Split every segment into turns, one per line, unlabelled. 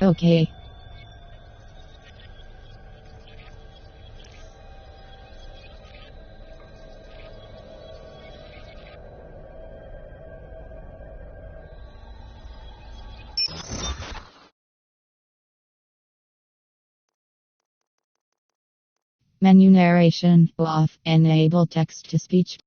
Okay. Menu narration off. Enable text to speech.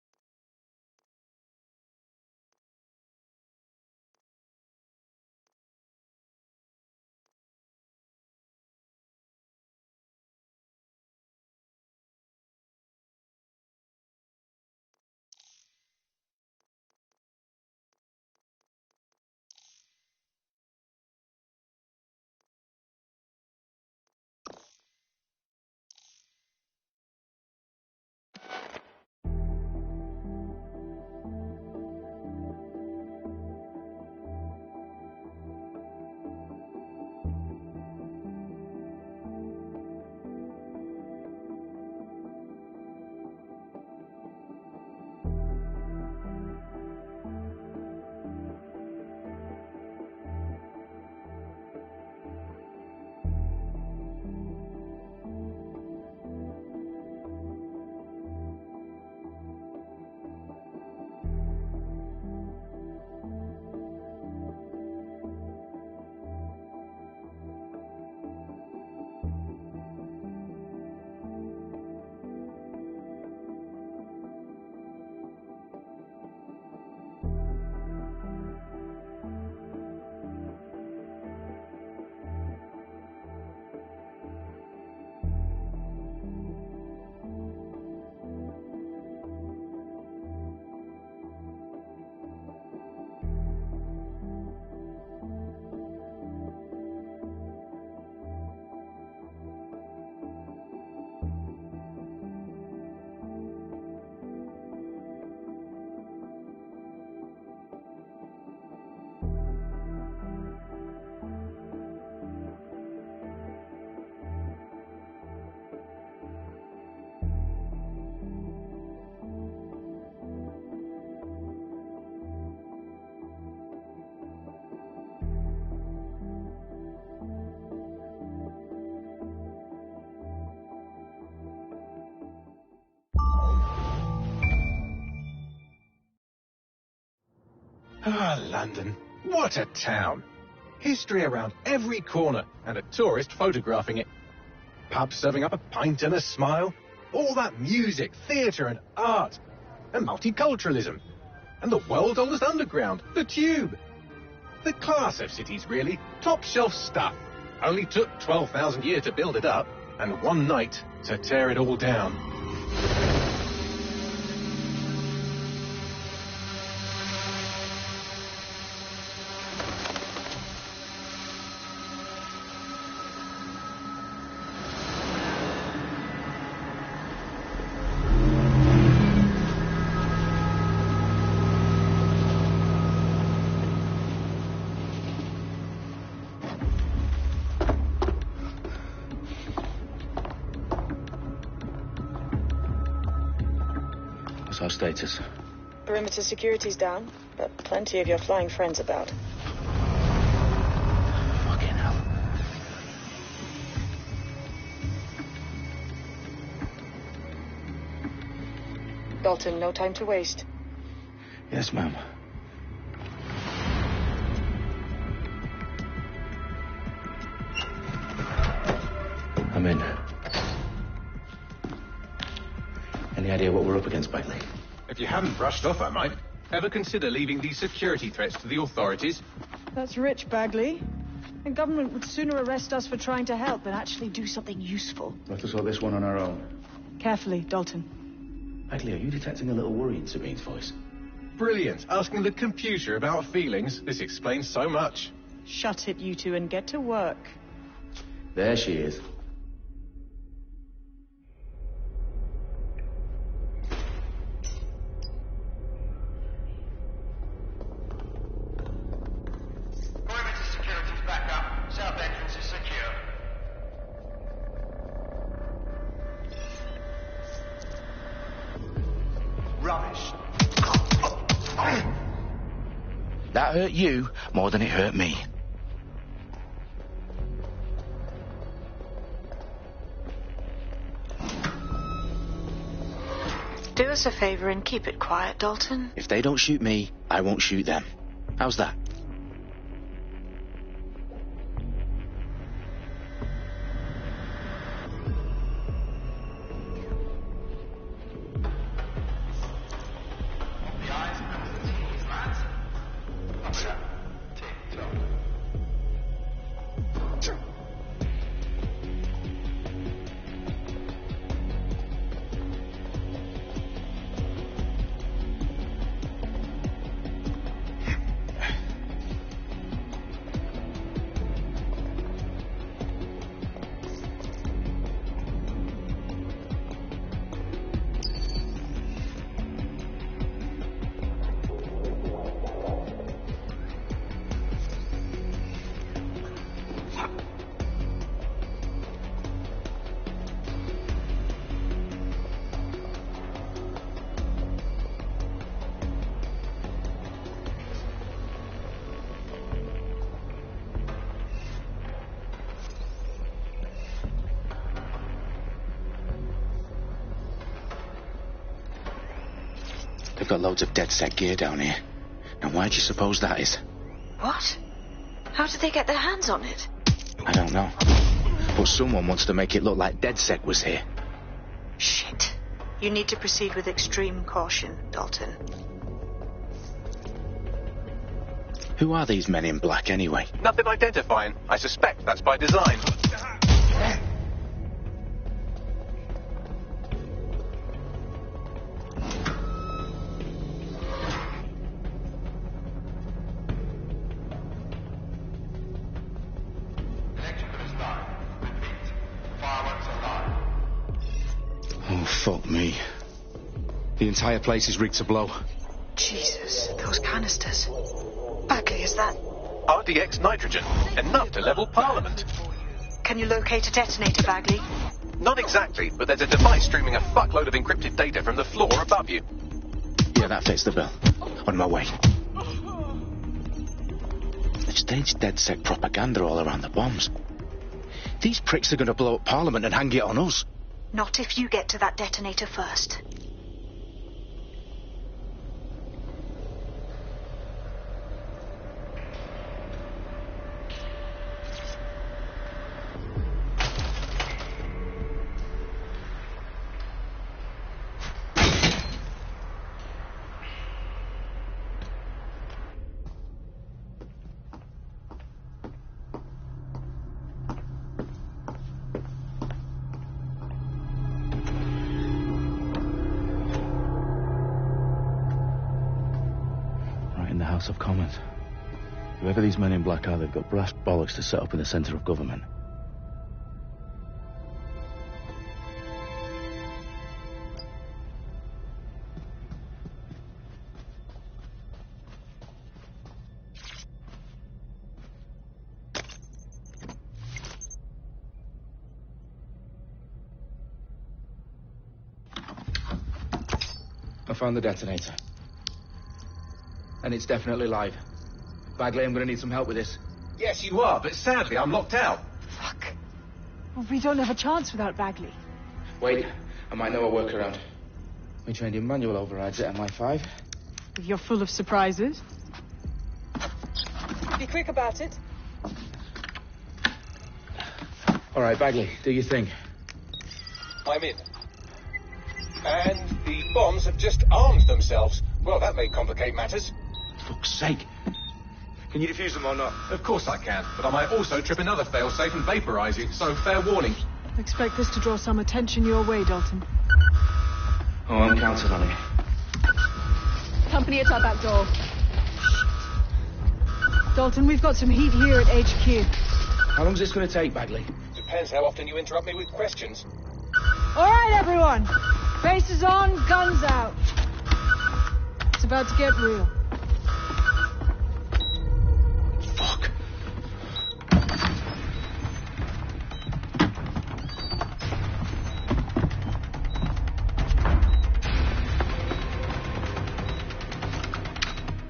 Ah, London. What a town. History around every corner and a tourist photographing it. Pubs serving up a pint and a smile. All that music, theatre and art. And multiculturalism. And the world's oldest underground, the Tube. The class of cities, really. Top shelf stuff. Only took 12,000 years to build it up and one night to tear it all down.
Our status?
Perimeter security's down, but plenty of your flying friends about.
Fucking hell.
Dalton, no time to waste.
Yes, ma'am. I'm in. Any idea what we're up against, Bagley?
If you haven't brushed off, I might. Ever consider leaving these security threats to the authorities?
That's rich, Bagley. The government would sooner arrest us for trying to help than actually do something useful.
We'll have to sort this one on our own.
Carefully, Dalton.
Bagley, are you detecting a little worry in Sabine's voice?
Brilliant. Asking the computer about feelings. This explains so much.
Shut it, you two, and get to work.
There she is.
That hurt you more than it hurt me.
Do us a favor and keep it quiet, Dalton.
If they don't shoot me, I won't shoot them. How's that? They've got loads of dead set gear down here. Now why do you suppose that is?
What? How did they get their hands on it?
I don't know. But someone wants to make it look like DedSec was here.
Shit. You need to proceed with extreme caution, Dalton.
Who are these men in black anyway?
Nothing identifying. I suspect that's by design.
Oh, fuck me. The entire place is rigged to blow.
Jesus, those canisters. Bagley, is that...
RDX nitrogen. Enough to level Parliament.
Can you locate a detonator, Bagley?
Not exactly, but there's a device streaming a fuckload of encrypted data from the floor above you.
Yeah, that fits the bill. On my way. They've staged DedSec propaganda all around the bombs. These pricks are going to blow up Parliament and hang it on us.
Not if you get to that detonator first.
House of Commons. Whoever these men in black are, they've got brass bollocks to set up in the centre of government. I found the detonator. And it's definitely live. Bagley, I'm going to need some help with this.
Yes, you are, but sadly I'm locked out.
Fuck.
Well, we don't have a chance without Bagley.
Wait, I might know a workaround. We trained in manual overrides at MI5.
You're full of surprises. Be quick about it.
All right, Bagley, do your thing.
I'm in. And the bombs have just armed themselves. Well, that may complicate matters.
Fuck's sake. Can you defuse them or not?
Of course I can, but I might also trip another failsafe and vaporize you, so fair warning.
Expect this to draw some attention your way, Dalton.
Oh, I'm counting on it.
Company at our back door. Dalton, we've got some heat here at HQ.
How long's this going to take, Bagley?
Depends how often you interrupt me with questions.
All right, everyone. Faces on, guns out. It's about to get real.
Fuck.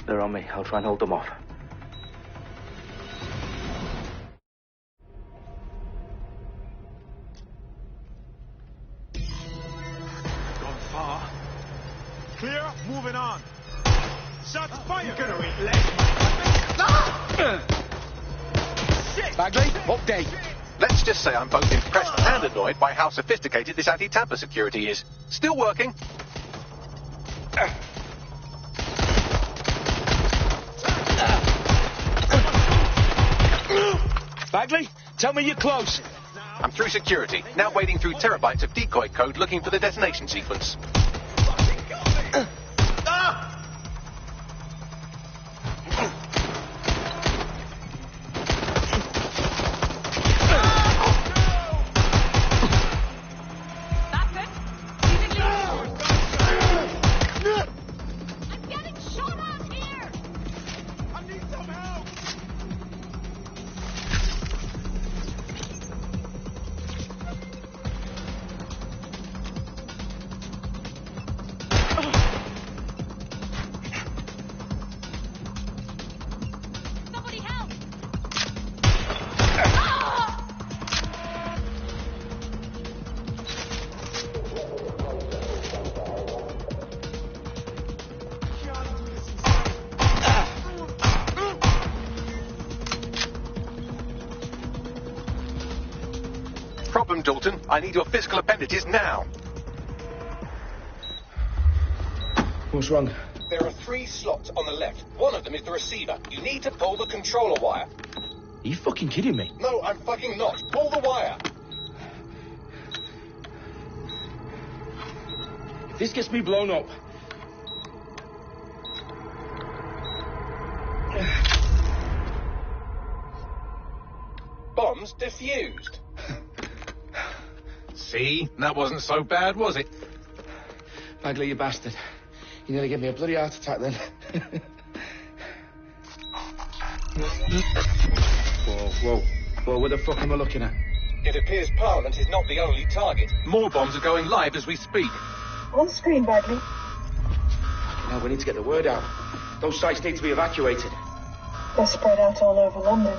They're on me. I'll try and hold them off.
Gone far.
moving on. Shots fired!
You're gonna eat less.
Bagley, update.
Let's just say I'm both impressed and annoyed by how sophisticated this anti-tamper security is. Still working.
Bagley, tell me you're close.
I'm through security, now wading through terabytes of decoy code looking for the detonation sequence. Problem, Dalton. I need your physical appendages now.
What's wrong?
There are 3 slots on the left. One of them is the receiver. You need to pull the controller wire.
Are you fucking kidding me?
No, I'm fucking not. Pull the wire.
If this gets me blown up...
Bombs defused. See? That wasn't so bad, was it?
Bagley, you bastard. You nearly gave me a bloody heart attack then. Whoa, what the fuck am I looking at?
It appears Parliament is not the only target. More bombs are going live as we speak.
On screen, Bagley.
Now we need to get the word out. Those sites need to be evacuated.
They're spread out all over London.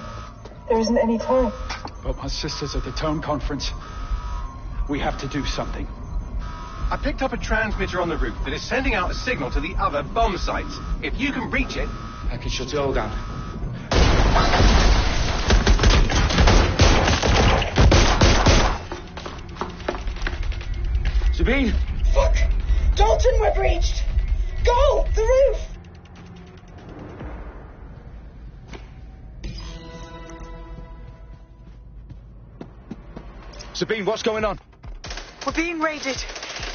There isn't any time.
But my sister's at the town conference. We have to do something.
I picked up a transmitter on the roof that is sending out a signal to the other bomb sites. If you can reach it...
I can shut it all down. Sabine!
Fuck! Dalton, we're breached! Go! The roof!
Sabine, what's going on?
We're being raided.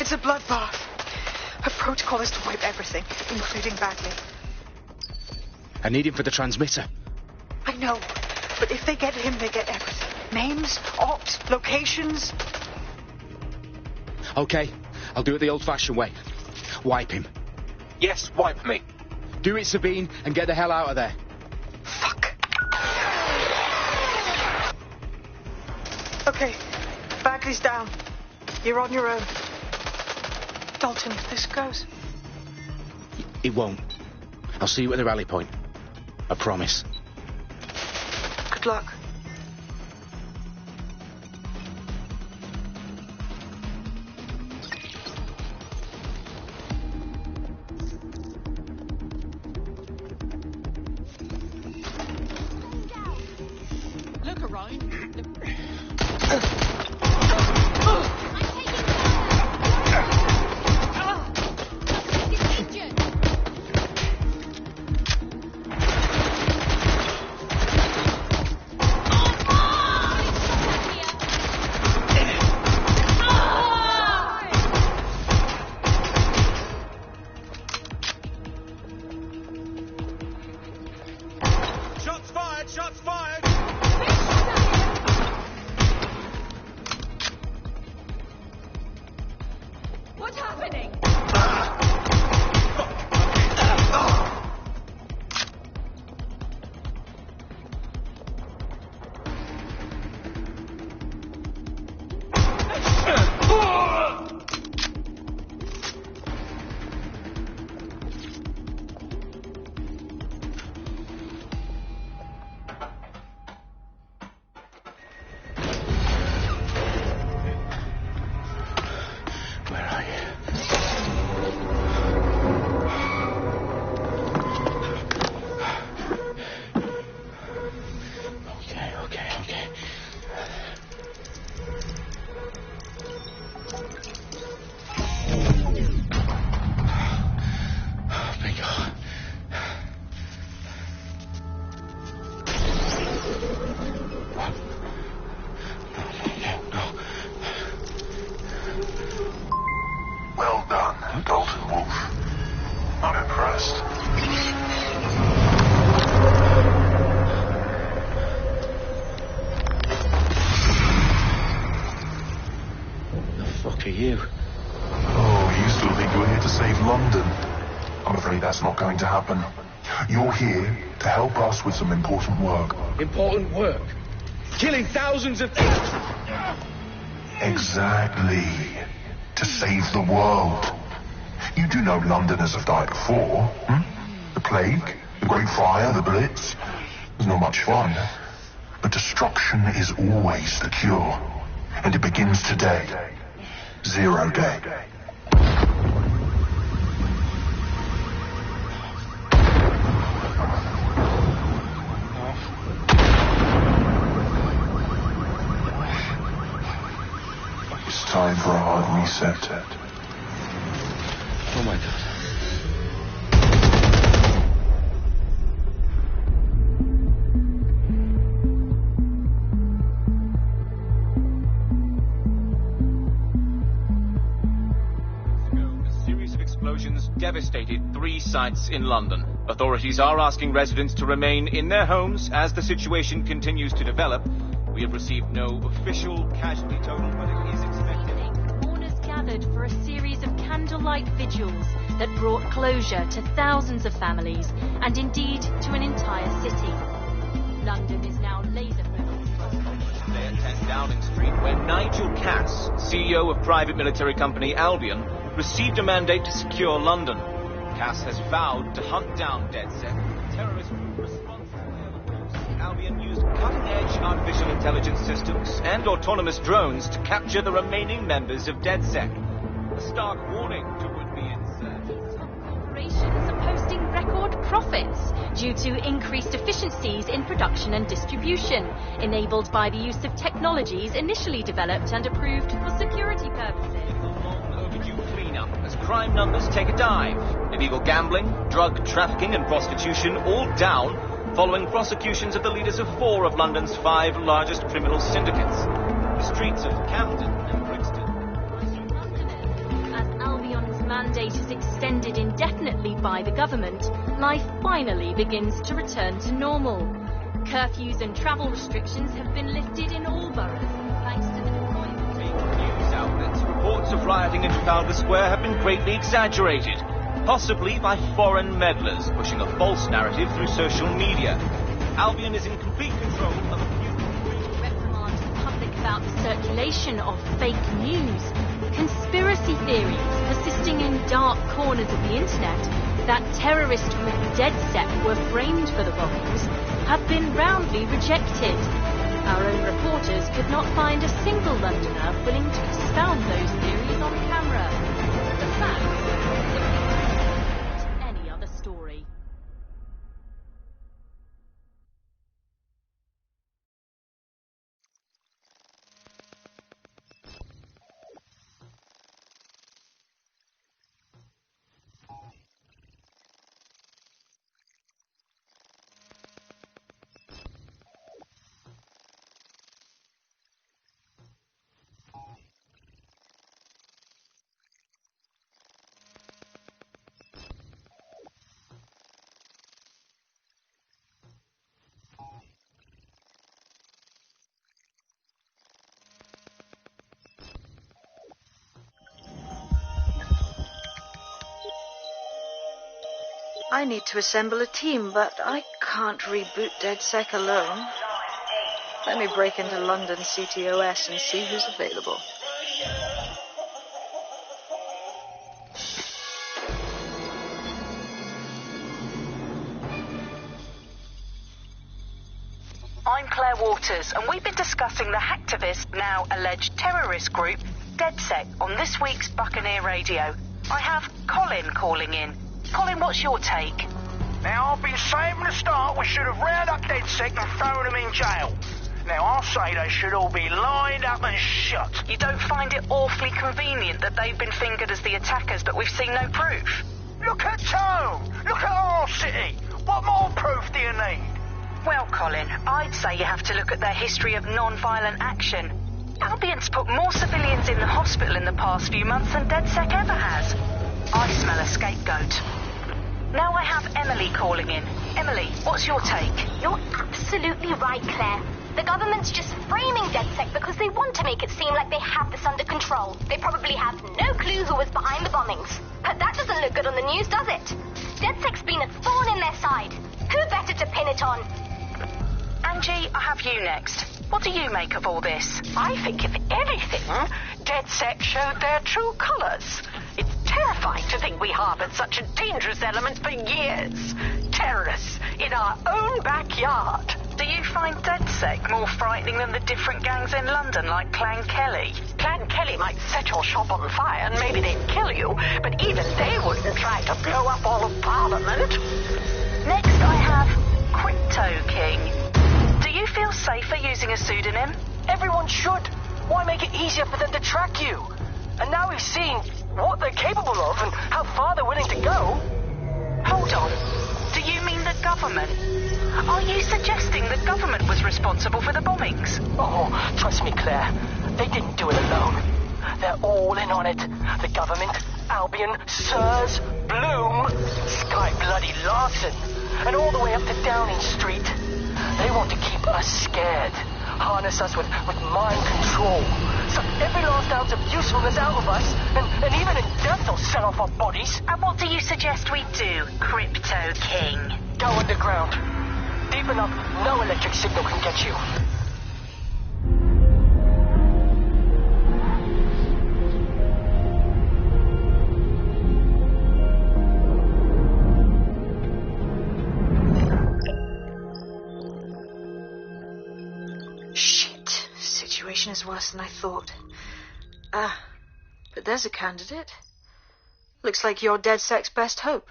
It's a bloodbath. Her protocol is to wipe everything, including Bagley.
I need him for the transmitter.
I know, but if they get him, they get everything. Names, ops, locations.
Okay, I'll do it the old-fashioned way. Wipe him.
Yes, wipe me.
Do it, Sabine, and get the hell out of there.
Fuck. Okay, Bagley's down. You're on your own. Dalton, if this goes...
It won't. I'll see you at the rally point. I promise.
Good luck.
Look around.
Shots fired! Shots fired!
What's happening?
going to happen. You're here to help us with some important work.
Important work? Killing thousands of people?
Exactly. To save the world. You do know Londoners have died before, The plague, the Great Fire, the Blitz. It's not much fun. But destruction is always the cure. And it begins today. 0 day. It's time for a hard reset.
Oh my God.
A series of explosions devastated 3 sites in London. Authorities are asking residents to remain in their homes as the situation continues to develop. We have received no official casualty total, but it is expected.
Mourners gathered for a series of candlelight vigils that brought closure to thousands of families and indeed to an entire city. London is now laser-focused.
Today at 10 Downing Street, where Nigel Cass, CEO of private military company Albion, received a mandate to secure London. Cass has vowed to hunt down DedSec, terrorist group responsible. Albion used cutting-edge artificial intelligence systems and autonomous drones to capture the remaining members of DedSec. A stark warning to would-be insurgents.
Corporations are posting record profits due to increased efficiencies in production and distribution, enabled by the use of technologies initially developed and approved for security purposes.
Long-overdue clean-up as crime numbers take a dive. Illegal gambling, drug trafficking and prostitution all down, following prosecutions of the leaders of 4 of London's 5 largest criminal syndicates. The streets of Camden and Brixton.
As Albion's mandate is extended indefinitely by the government, life finally begins to return to normal. Curfews and travel restrictions have been lifted in all boroughs, thanks to the deployment of
news outlets. Reports of rioting in Trafalgar Square have been greatly exaggerated, possibly by foreign meddlers pushing a false narrative through social media. Albion is in complete control of
reprimand the public about the circulation of fake news, conspiracy theories persisting in dark corners of the internet that terrorist group DedSec were framed for the bombings have been roundly rejected. Our own reporters could not find a single Londoner willing to expound those theories on camera. The facts any other story.
I need to assemble a team, but I can't reboot DedSec alone. Let me break into London CTOS and see who's available.
I'm Claire Waters, and we've been discussing the hacktivist, now alleged terrorist group, DedSec, on this week's Buccaneer Radio. I have Colin calling in. Colin, what's your take?
Now, I've been saying from the start we should have rounded up DedSec and thrown them in jail. Now, I'll say they should all be lined up and shot.
You don't find it awfully convenient that they've been fingered as the attackers, but we've seen no proof?
Look at Tone! Look at our city! What more proof do you need?
Well, Colin, I'd say you have to look at their history of non-violent action. Albion's put more civilians in the hospital in the past few months than DedSec ever has. I smell a scapegoat. Now I have Emily calling in. Emily, what's your take?
You're absolutely right, Claire. The government's just framing DedSec because they want to make it seem like they have this under control. They probably have no clue who was behind the bombings. But that doesn't look good on the news, does it? DedSec's been a thorn in their side. Who better to pin it on?
Angie, I have you next. What do you make of all this?
I think, if anything, DedSec showed their true colors. It's terrifying to think we harbored such a dangerous element for years. Terrorists in our own backyard.
Do you find DedSec more frightening than the different gangs in London, like Clan Kelly?
Clan Kelly might set your shop on fire and maybe they'd kill you, but even they wouldn't try to blow up all of Parliament.
Next I have Crypto King. Do you feel safer using a pseudonym?
Everyone should. Why make it easier for them to track you? And now we've seen what they're capable of and how far they're willing to go.
Hold on. Do you mean the government? Are you suggesting the government was responsible for the bombings?
Oh, trust me, Claire. They didn't do it alone. They're all in on it. The government, Albion, Sirs, Bloom, Sky Bloody Larson, and all the way up to Downing Street. They want to keep us scared. Harness us with mind control. Suck every last ounce of usefulness out of us, and even in death they'll set off our bodies.
And what do you suggest we do, Crypto King?
Go underground. Deep enough, no electric signal can get you.
Shit. Situation is worse than I thought. But there's a candidate. Looks like you're DedSec's best hope.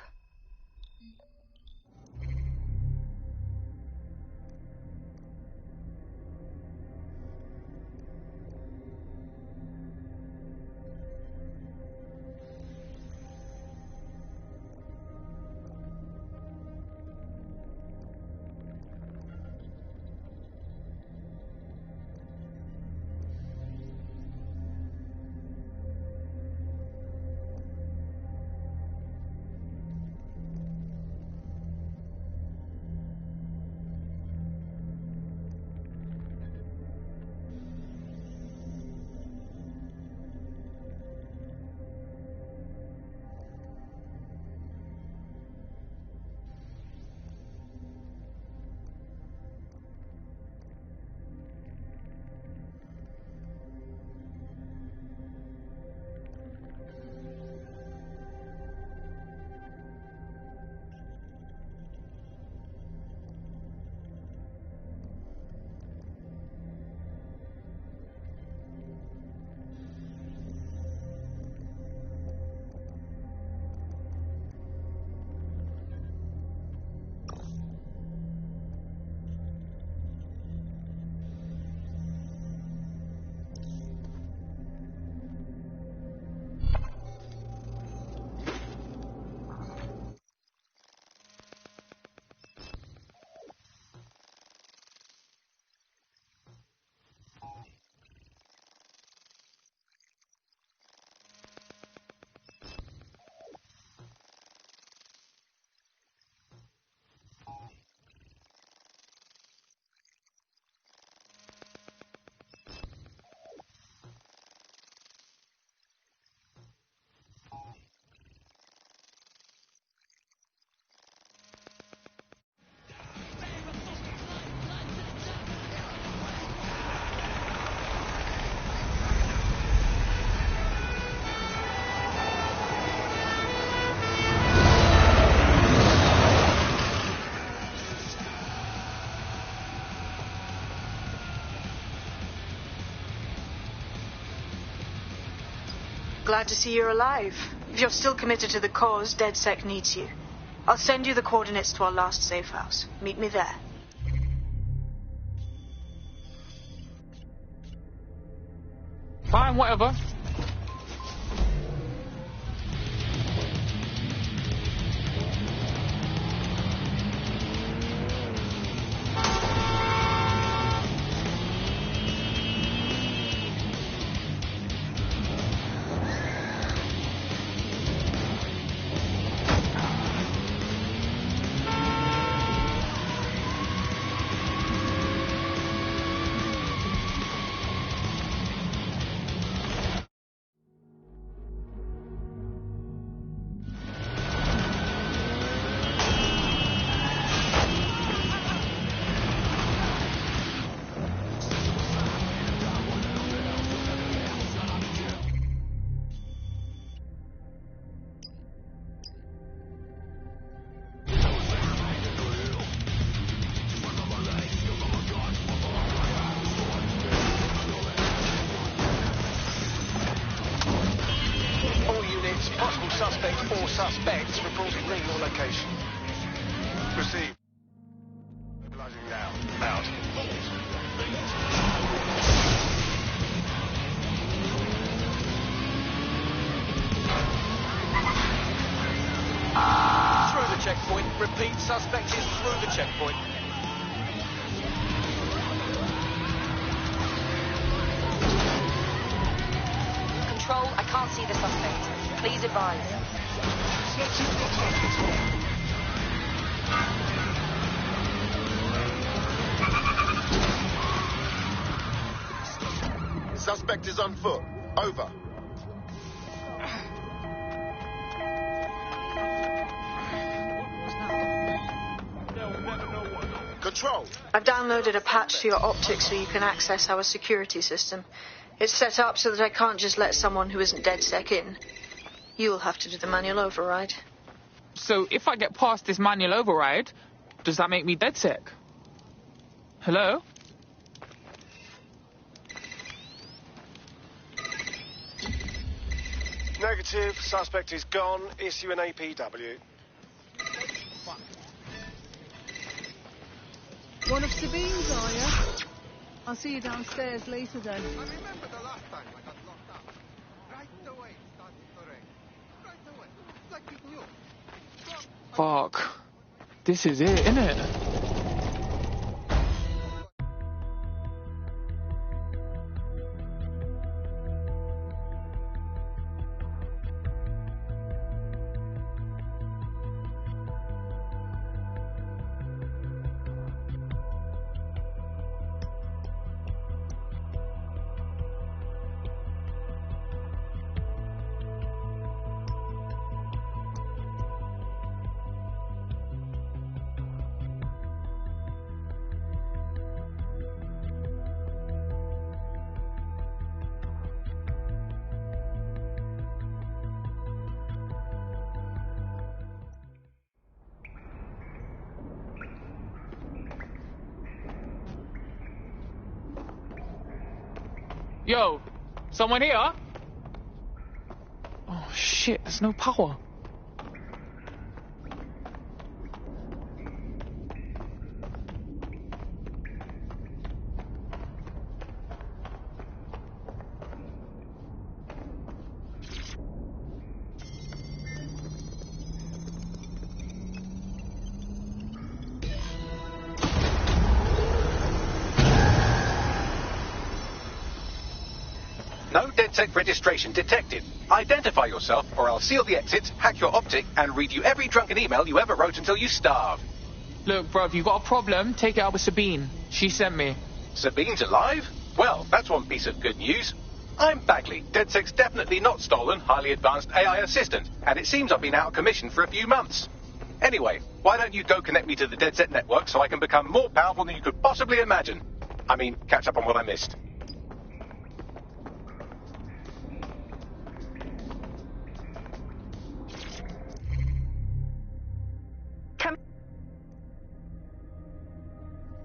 Glad to see you're alive. If you're still committed to the cause, DedSec needs you. I'll send you the coordinates to our last safe house. Meet me there.
Fine, whatever.
suspects reported legal location. Received. Mobilizing now. Out. Through the checkpoint. Repeat, suspect is through the checkpoint.
Control, I can't see the suspect. Please advise.
Suspect is on foot. Over. Control.
I've downloaded a patch to your optics so you can access our security system. It's set up so that I can't just let someone who isn't DedSec in. You'll have to do the manual override.
So if I get past this manual override, does that make me DedSec? Hello?
Negative. Suspect is gone. Issue an APW.
One of Sabine's, are you? I'll see you downstairs later then.
I remember the last time I got locked up. Right away it started to rain. Right away. Like you knew.
Fuck. This is it, innit? Yo, someone here? Oh shit, there's no power.
No DedSec registration detected. Identify yourself, or I'll seal the exits, hack your optic, and read you every drunken email you ever wrote until you starve.
Look, bruv, you got a problem, take it out with Sabine. She sent me.
Sabine's alive? Well, that's one piece of good news. I'm Bagley, DedSec's definitely not stolen, highly advanced AI assistant, and it seems I've been out of commission for a few months. Anyway, why don't you go connect me to the DedSec network so I can become more powerful than you could possibly imagine? I mean, catch up on what I missed.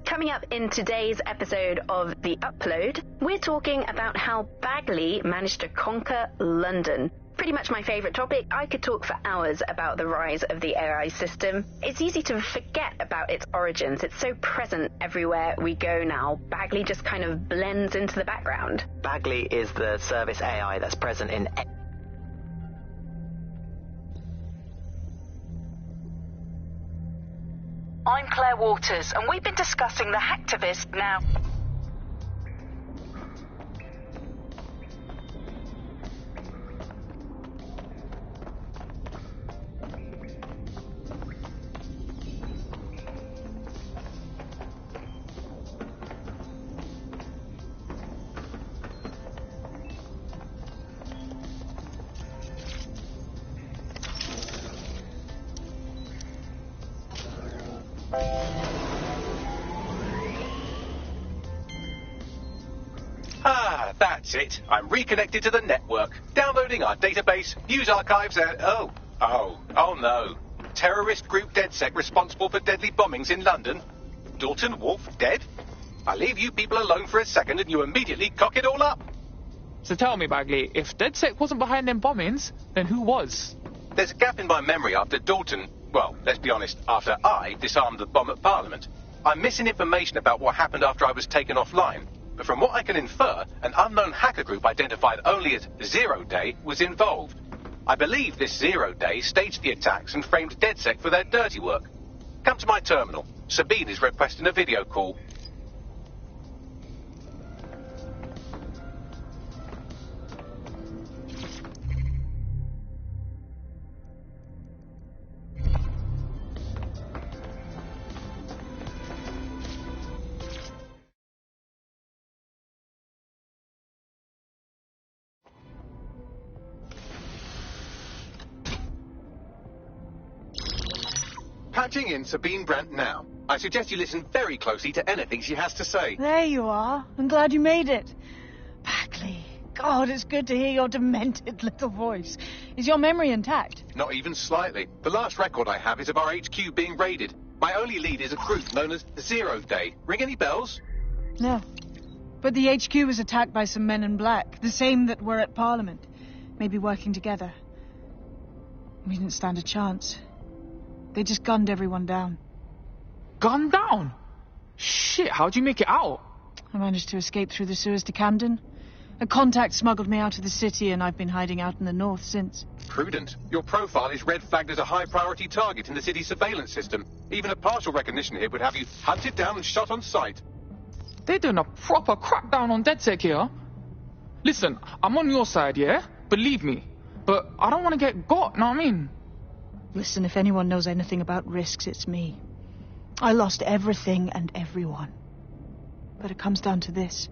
Coming up in today's episode of The Upload, we're talking about how Bagley managed to conquer London. Pretty much my favourite topic. I could talk for hours about the rise of the AI system. It's easy to forget about its origins. It's so present everywhere we go now. Bagley just kind of blends into the background.
Bagley is the service AI that's present in...
I'm Claire Waters, and we've been discussing the hacktivist now.
Ah, that's it. I'm reconnected to the network, downloading our database, news archives, and... Oh no. Terrorist group DedSec responsible for deadly bombings in London. Dalton Wolf dead? I leave you people alone for a second and you immediately cock it all up.
So tell me, Bagley, if DedSec wasn't behind them bombings, then who was?
There's a gap in my memory after Dalton, well, let's be honest, after I disarmed the bomb at Parliament. I'm missing information about what happened after I was taken offline. But from what I can infer, an unknown hacker group identified only as Zero Day was involved. I believe this Zero Day staged the attacks and framed DedSec for their dirty work. Come to my terminal. Sabine is requesting a video call. Patching in Sabine Brandt now. I suggest you listen very closely to anything she has to say.
There you are. I'm glad you made it. Bagley. God, it's good to hear your demented little voice. Is your memory intact?
Not even slightly. The last record I have is of our HQ being raided. My only lead is a group known as Zero Day. Ring any bells?
No. But the HQ was attacked by some men in black, the same that were at Parliament. Maybe working together. We didn't stand a chance. They just gunned everyone down.
Gunned down? Shit, how'd you make it out?
I managed to escape through the sewers to Camden. A contact smuggled me out of the city, and I've been hiding out in the north since.
Prudent. Your profile is red flagged as a high-priority target in the city's surveillance system. Even a partial recognition here would have you hunted down and shot on sight.
They're doing a proper crackdown on DedSec here. Listen, I'm on your side, yeah? Believe me. But I don't want to get got, know what I mean?
Listen, if anyone knows anything about risks, it's me. I lost everything and everyone. But it comes down to this.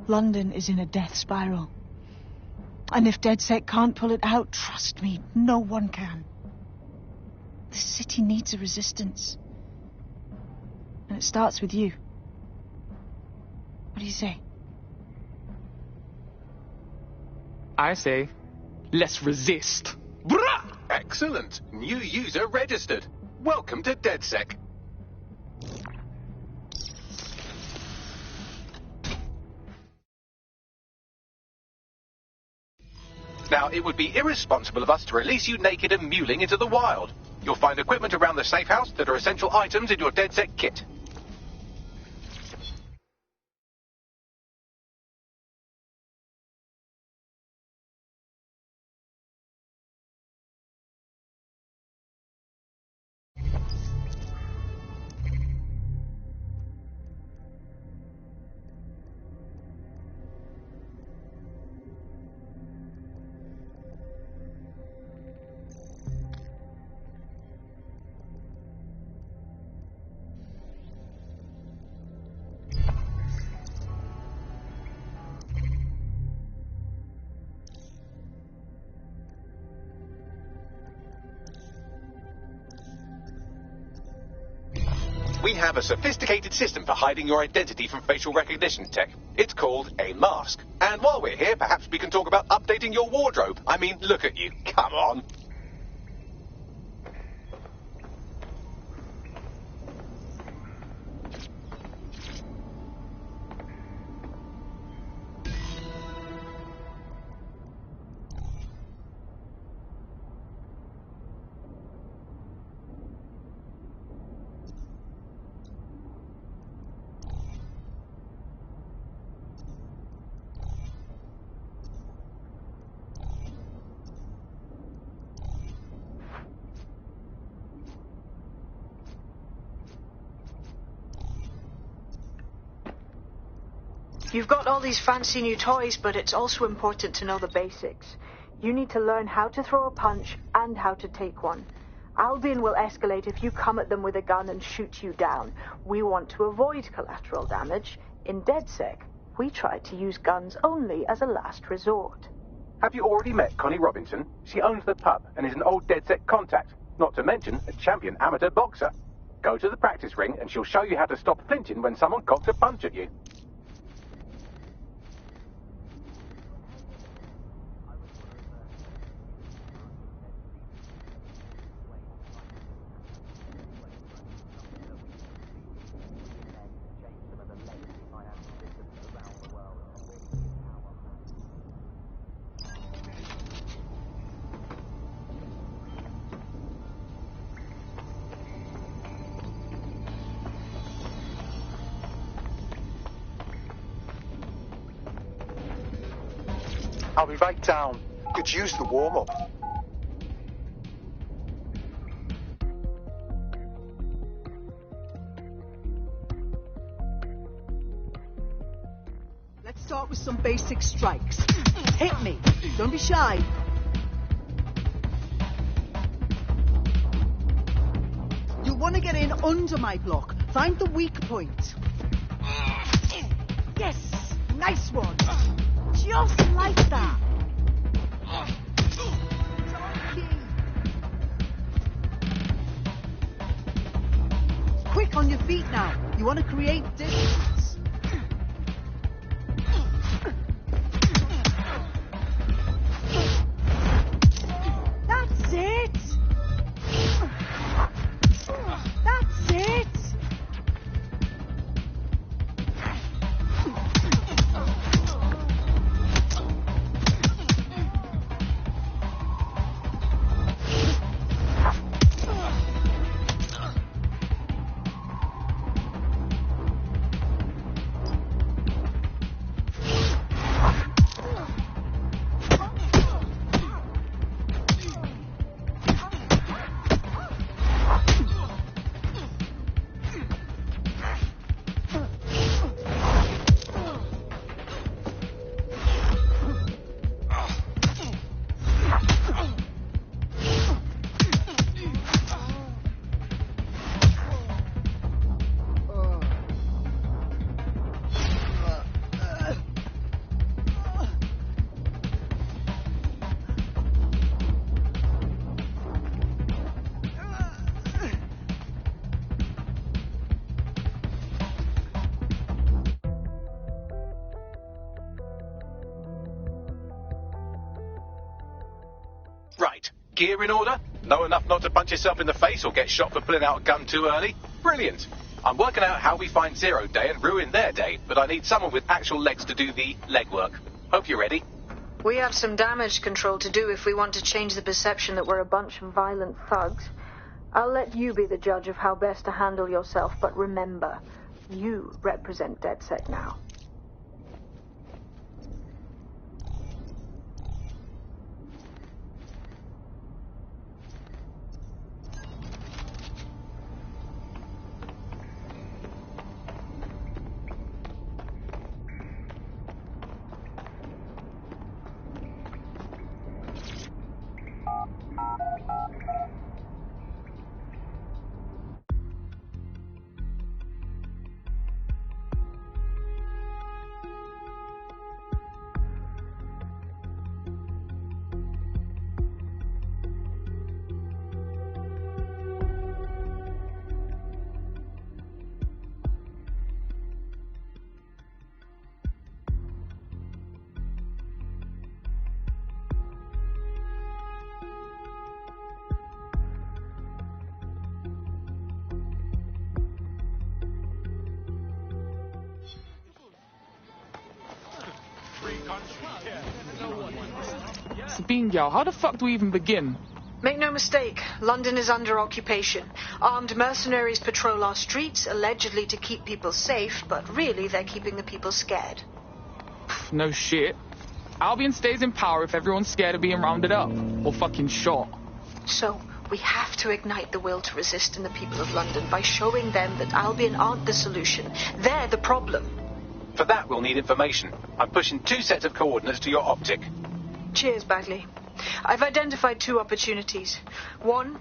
London is in a death spiral. And if DedSec can't pull it out, trust me, no one can. The city needs a resistance. And it starts with you. What do you say?
I say, let's resist.
Brah! Excellent. New user registered. Welcome to DedSec. Now, it would be irresponsible of us to release you naked and mewling into the wild. You'll find equipment around the safe house that are essential items in your DedSec kit. We have a sophisticated system for hiding your identity from facial recognition tech. It's called a mask. And while we're here, perhaps we can talk about updating your wardrobe. I mean, look at you. Come on.
You've got all these fancy new toys, but it's also important to know the basics. You need to learn how to throw a punch and how to take one. Albion will escalate if you come at them with a gun and shoot you down. We want to avoid collateral damage. In DedSec, we try to use guns only as a last resort.
Have you already met Connie Robinson? She owns the pub and is an old DedSec contact, not to mention a champion amateur boxer. Go to the practice ring and she'll show you how to stop flinching when someone cocks a punch at you.
I'll be right down. Could use the warm-up.
Let's start with some basic strikes. Hit me. Don't be shy. You'll want to get in under my block. Find the weak point. Yes! Nice one! Just like that! Quick on your feet now. You want to create distance. That's it! That's it!
Right. Gear in order? Know enough not to punch yourself in the face or get shot for pulling out a gun too early? Brilliant. I'm working out how we find Zero Day and ruin their day, but I need someone with actual legs to do the legwork. Hope you're ready.
We have some damage control to do if we want to change the perception that we're a bunch of violent thugs. I'll let you be the judge of how best to handle yourself, but remember, you represent DedSec now.
Sabine Gal, how the fuck do we even begin?
Make no mistake, London is under occupation. Armed mercenaries patrol our streets, allegedly to keep people safe, but really they're keeping the people scared.
No shit. Albion stays in power if everyone's scared of being rounded up. Or fucking shot.
So, we have to ignite the will to resist in the people of London by showing them that Albion aren't the solution. They're the problem.
For that, we'll need information. I'm pushing 2 sets of coordinates to your optic.
Cheers, Bagley. I've identified 2 opportunities. 1,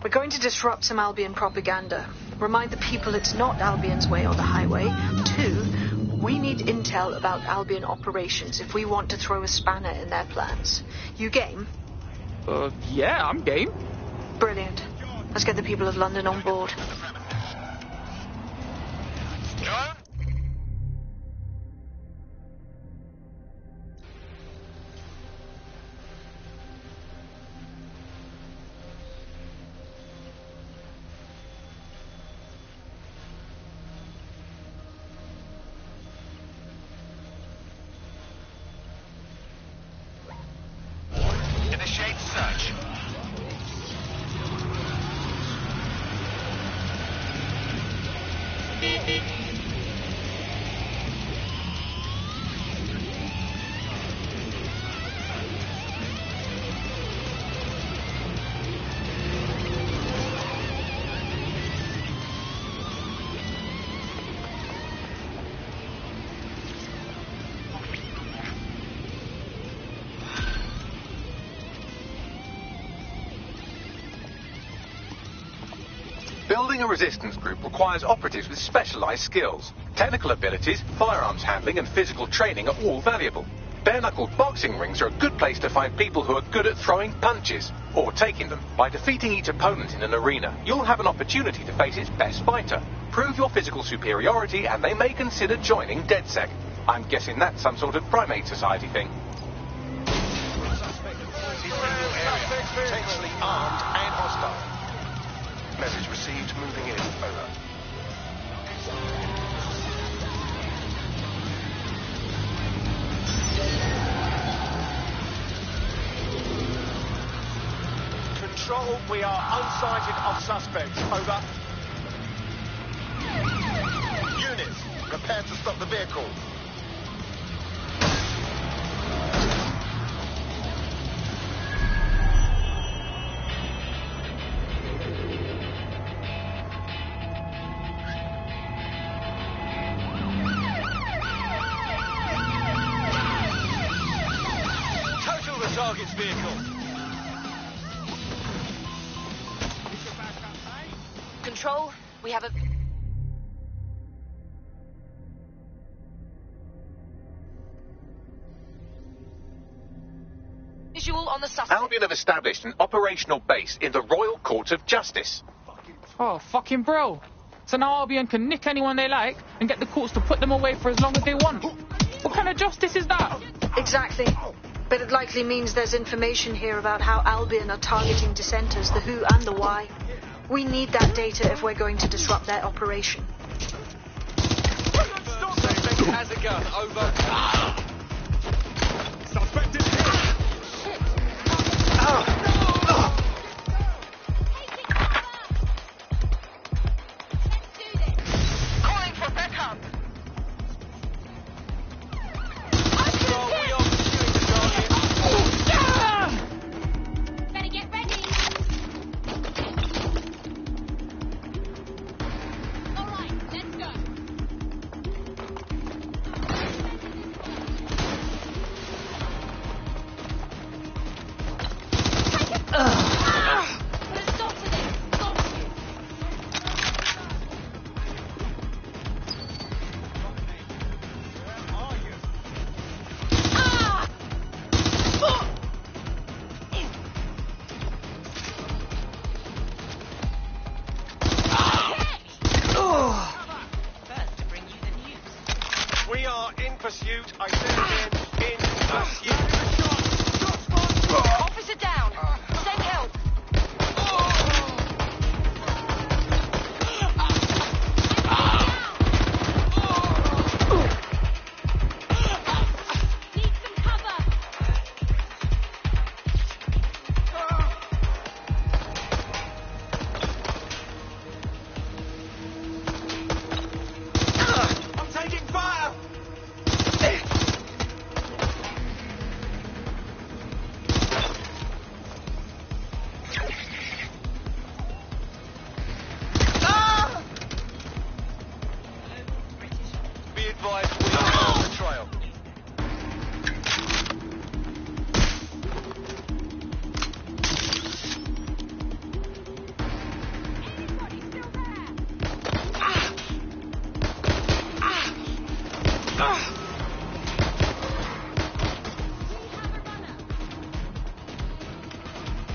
we're going to disrupt some Albion propaganda. Remind the people it's not Albion's way or the highway. 2, we need intel about Albion operations if we want to throw a spanner in their plans. You game?
Yeah, I'm game.
Brilliant. Let's get the people of London on board.
Initiate search.
Building a resistance group requires operatives with specialized skills. Technical abilities, firearms handling, and physical training are all valuable. Bare-knuckled boxing rings are a good place to find people who are good at throwing punches, or taking them. By defeating each opponent in an arena, you'll have an opportunity to face its best fighter. Prove your physical superiority, and they may consider joining DedSec. I'm guessing that's some sort of primate society thing.
Potentially armed and hostile. Message received, moving in. Over. Control, we are unsighted of suspects. Over. Units, prepare to stop the vehicle. Target's vehicle.
Control, we have a... visual on the suspect.
Albion have established an operational base in the Royal Court of Justice.
Oh, fucking bro. So now Albion can nick anyone they like and get the courts to put them away for as long as they want. What kind of justice is that?
Exactly. But it likely means there's information here about how Albion are targeting dissenters, the who and the why. We need that data if we're going to disrupt their operation.
Suspect has a gun. Over. Suspect is here.
Calling for backup.
Better get ready. All right, let's go.
We are in pursuit. I said again, in pursuit.
Officer down. Send help.
Need some cover.
I'm taking fire. Be advised, we are on the trail.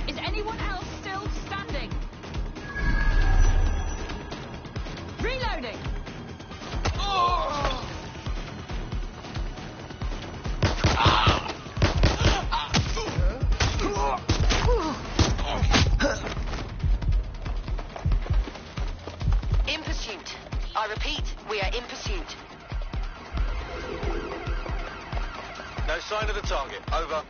Is anyone else still standing? Reloading!
In pursuit. I repeat, we are in pursuit.
No sign of the target. Over.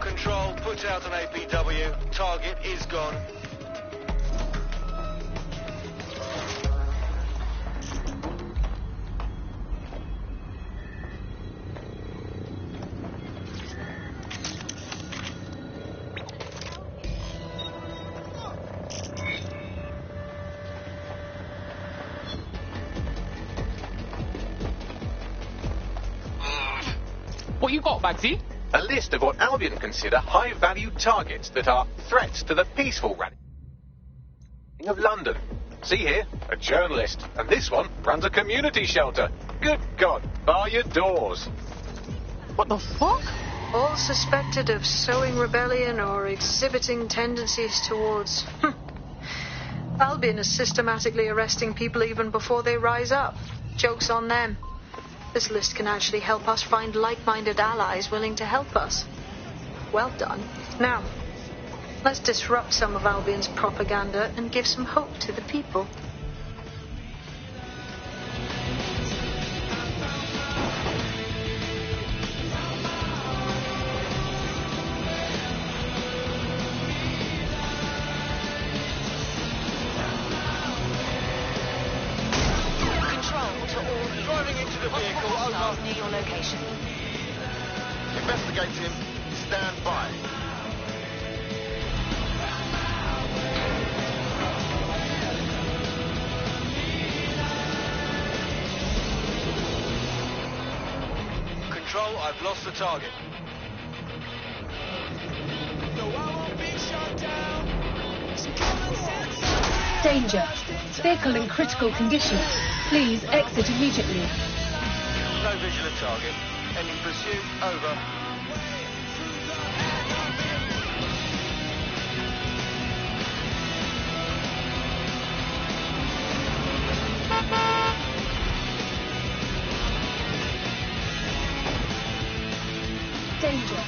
Control, put out an APW. Target is gone.
What you got, Bagsy?
A list of what Albion consider high-value targets that are threats to the peaceful running of London. See here, a journalist, and this one runs a community shelter. Good God, bar your doors.
What the fuck?
All suspected of sowing rebellion or exhibiting tendencies towards... Albion is systematically arresting people even before they rise up. Joke's on them. This list can actually help us find like-minded allies willing to help us. Well done. Now, let's disrupt some of Albion's propaganda and give some hope to the people.
Near your location.
Investigate him. Stand by. Control, I've lost the target.
Danger. Vehicle in critical condition. Please exit immediately.
No visual target. Ending pursuit. Over.
Danger.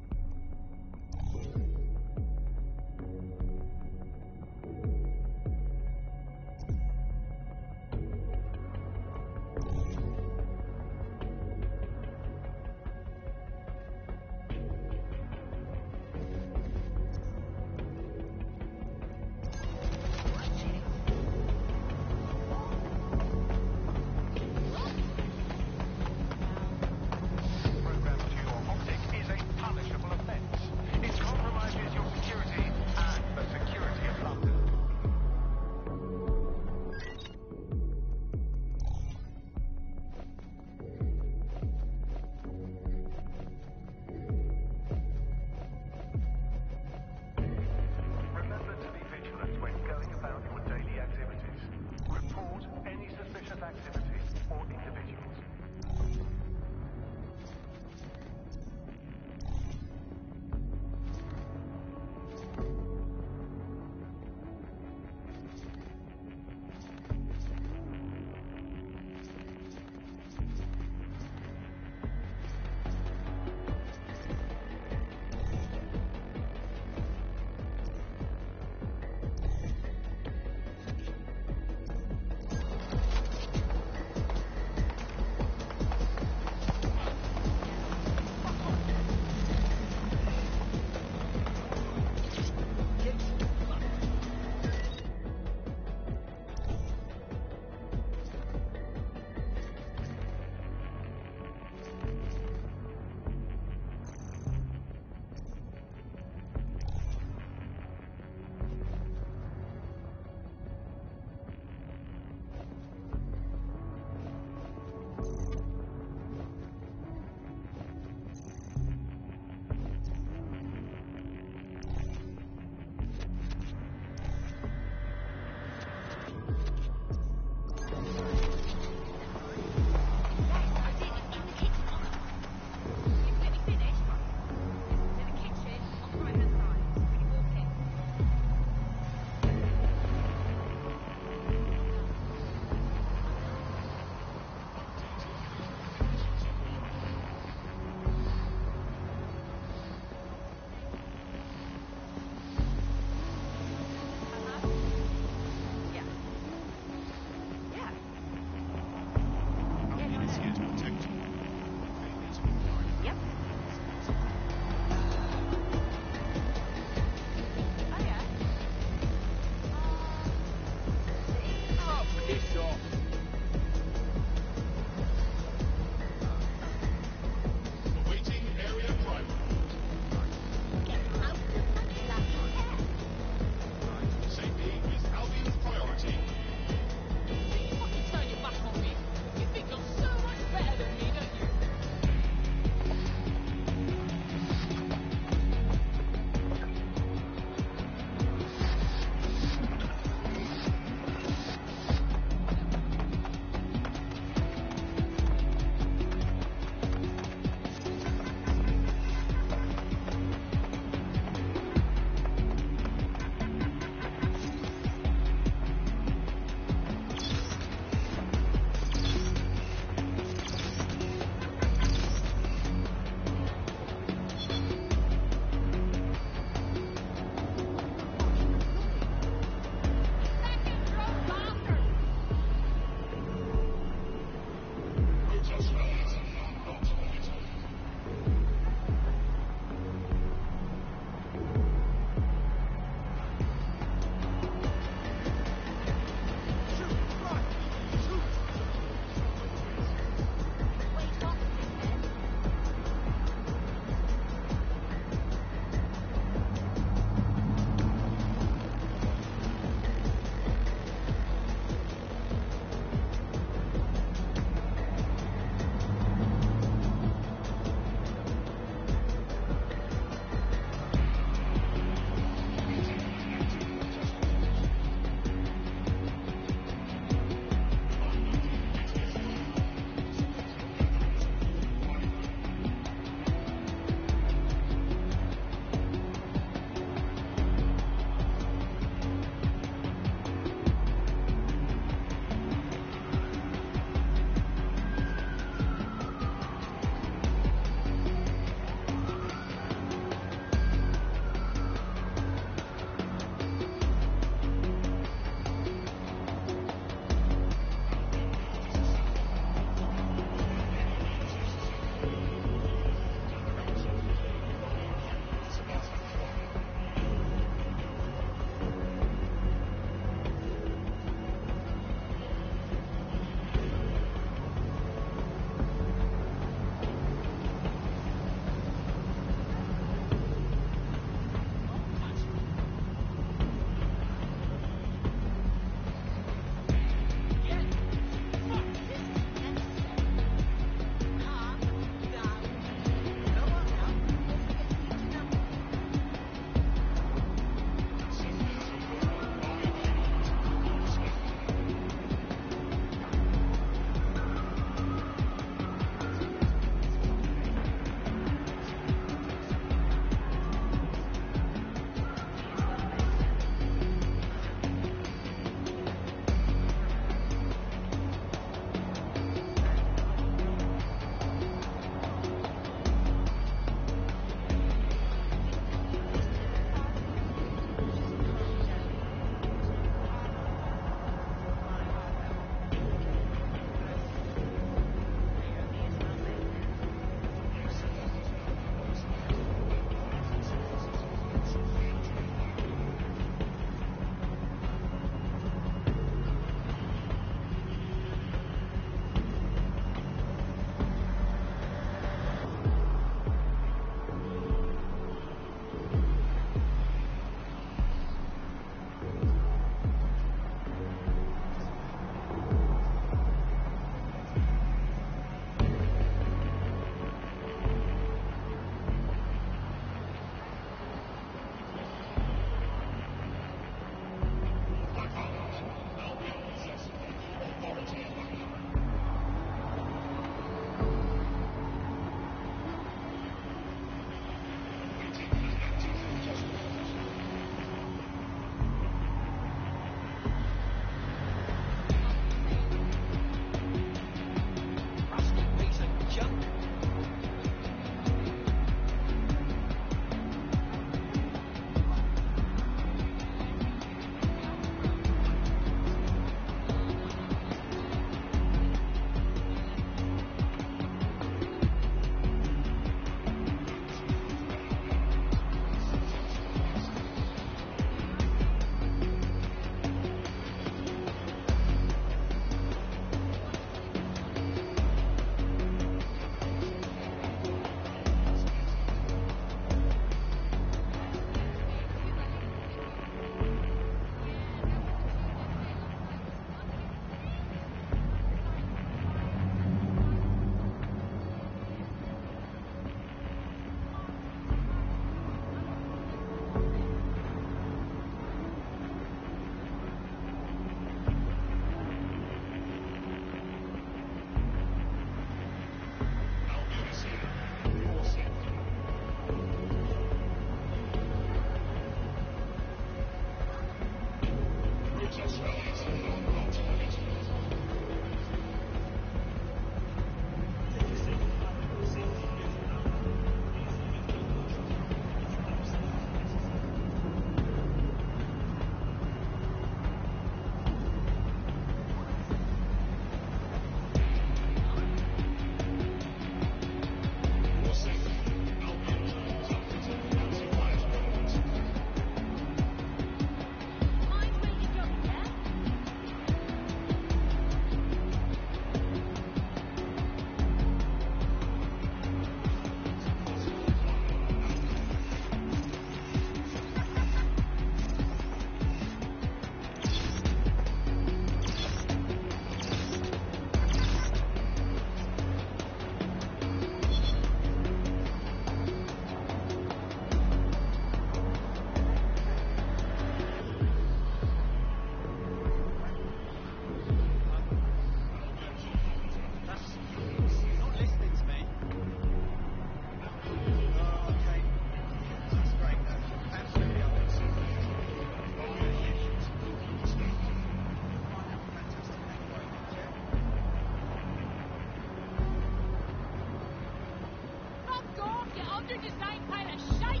under-designed pile of shite!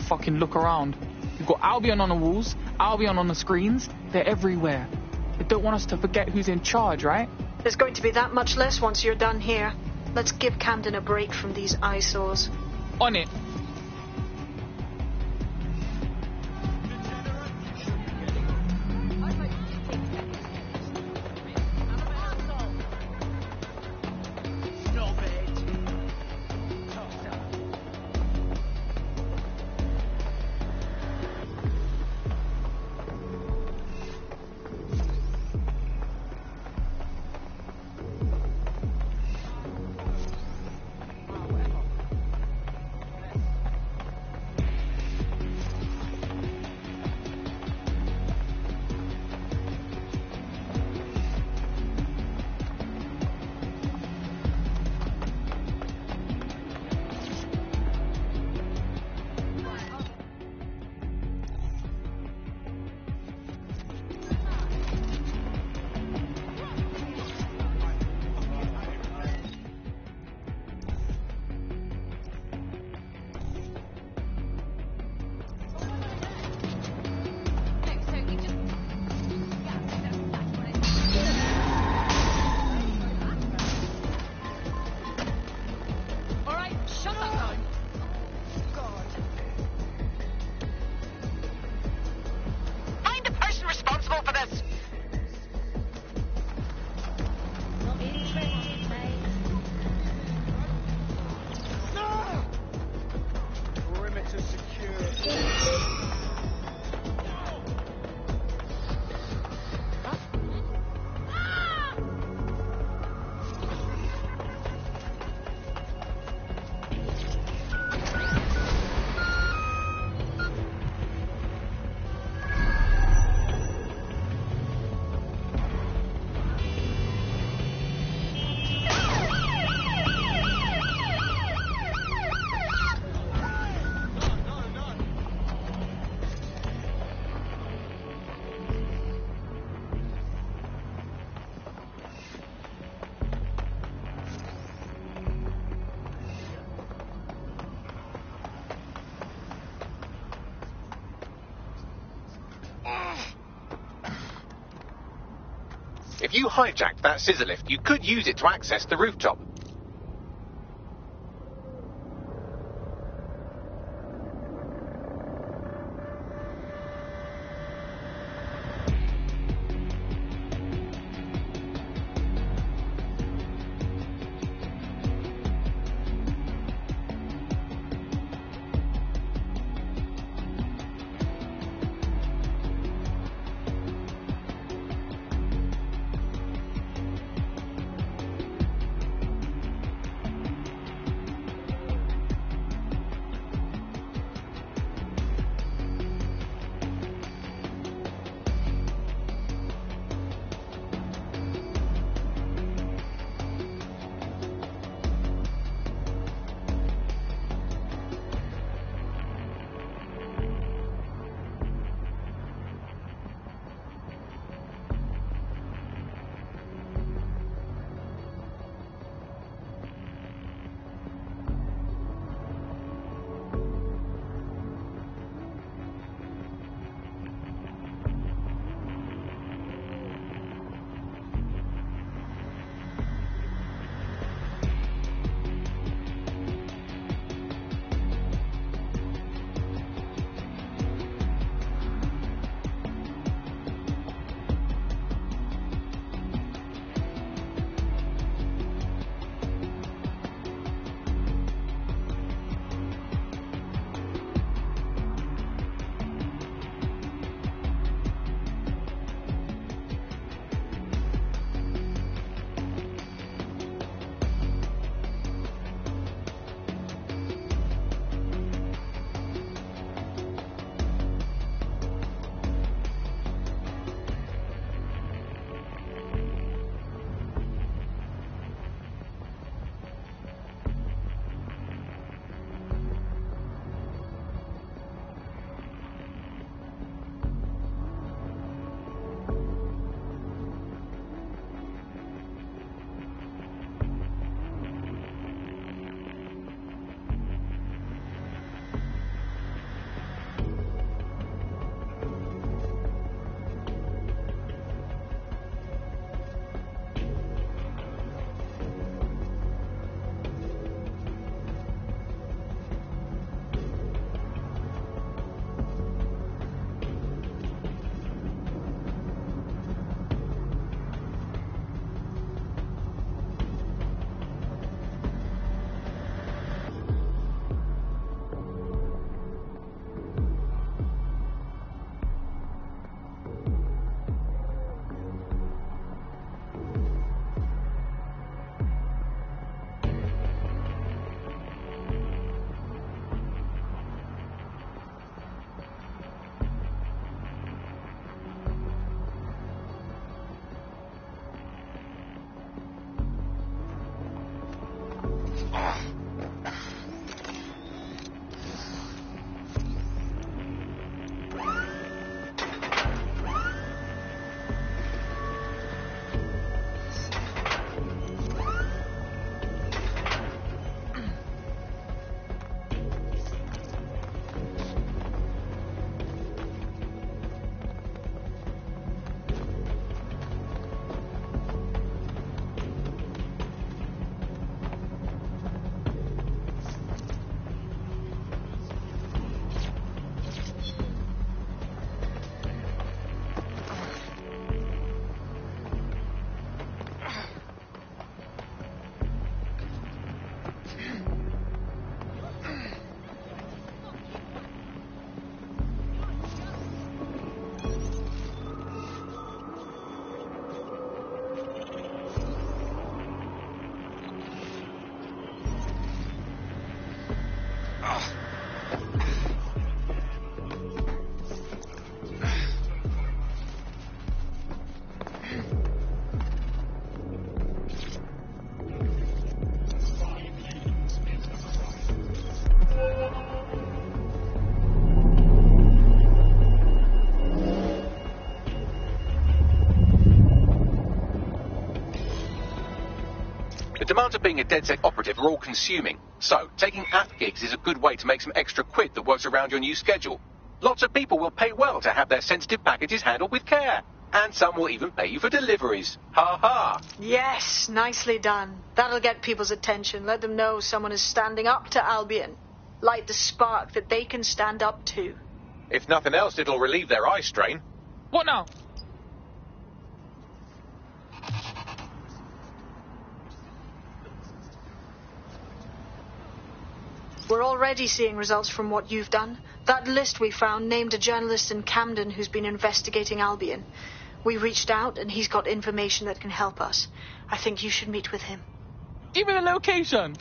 Fucking look around. You've got Albion on the walls, Albion on the screens. They're everywhere. They don't want us to forget who's in charge, right?
There's going to be that much less once you're done here. Let's give Camden a break from these eyesores.
On it.
If you hijacked that scissor lift, you could use it to access the rooftop.
Demands of being a DedSec operative are all-consuming, so taking app gigs is a good way to make some extra quid that works around your new schedule. Lots of people will pay well to have their sensitive packages handled with care. And some will even pay you for deliveries. Ha ha!
Yes, nicely done. That'll get people's attention. Let them know someone is standing up to Albion. Light the spark that they can stand up to.
If nothing else, it'll relieve their eye strain.
What now?
We're already seeing results from what you've done. That list we found named a journalist in Camden who's been investigating Albion. We reached out, and he's got information that can help us. I think you should meet with him.
Give me the location.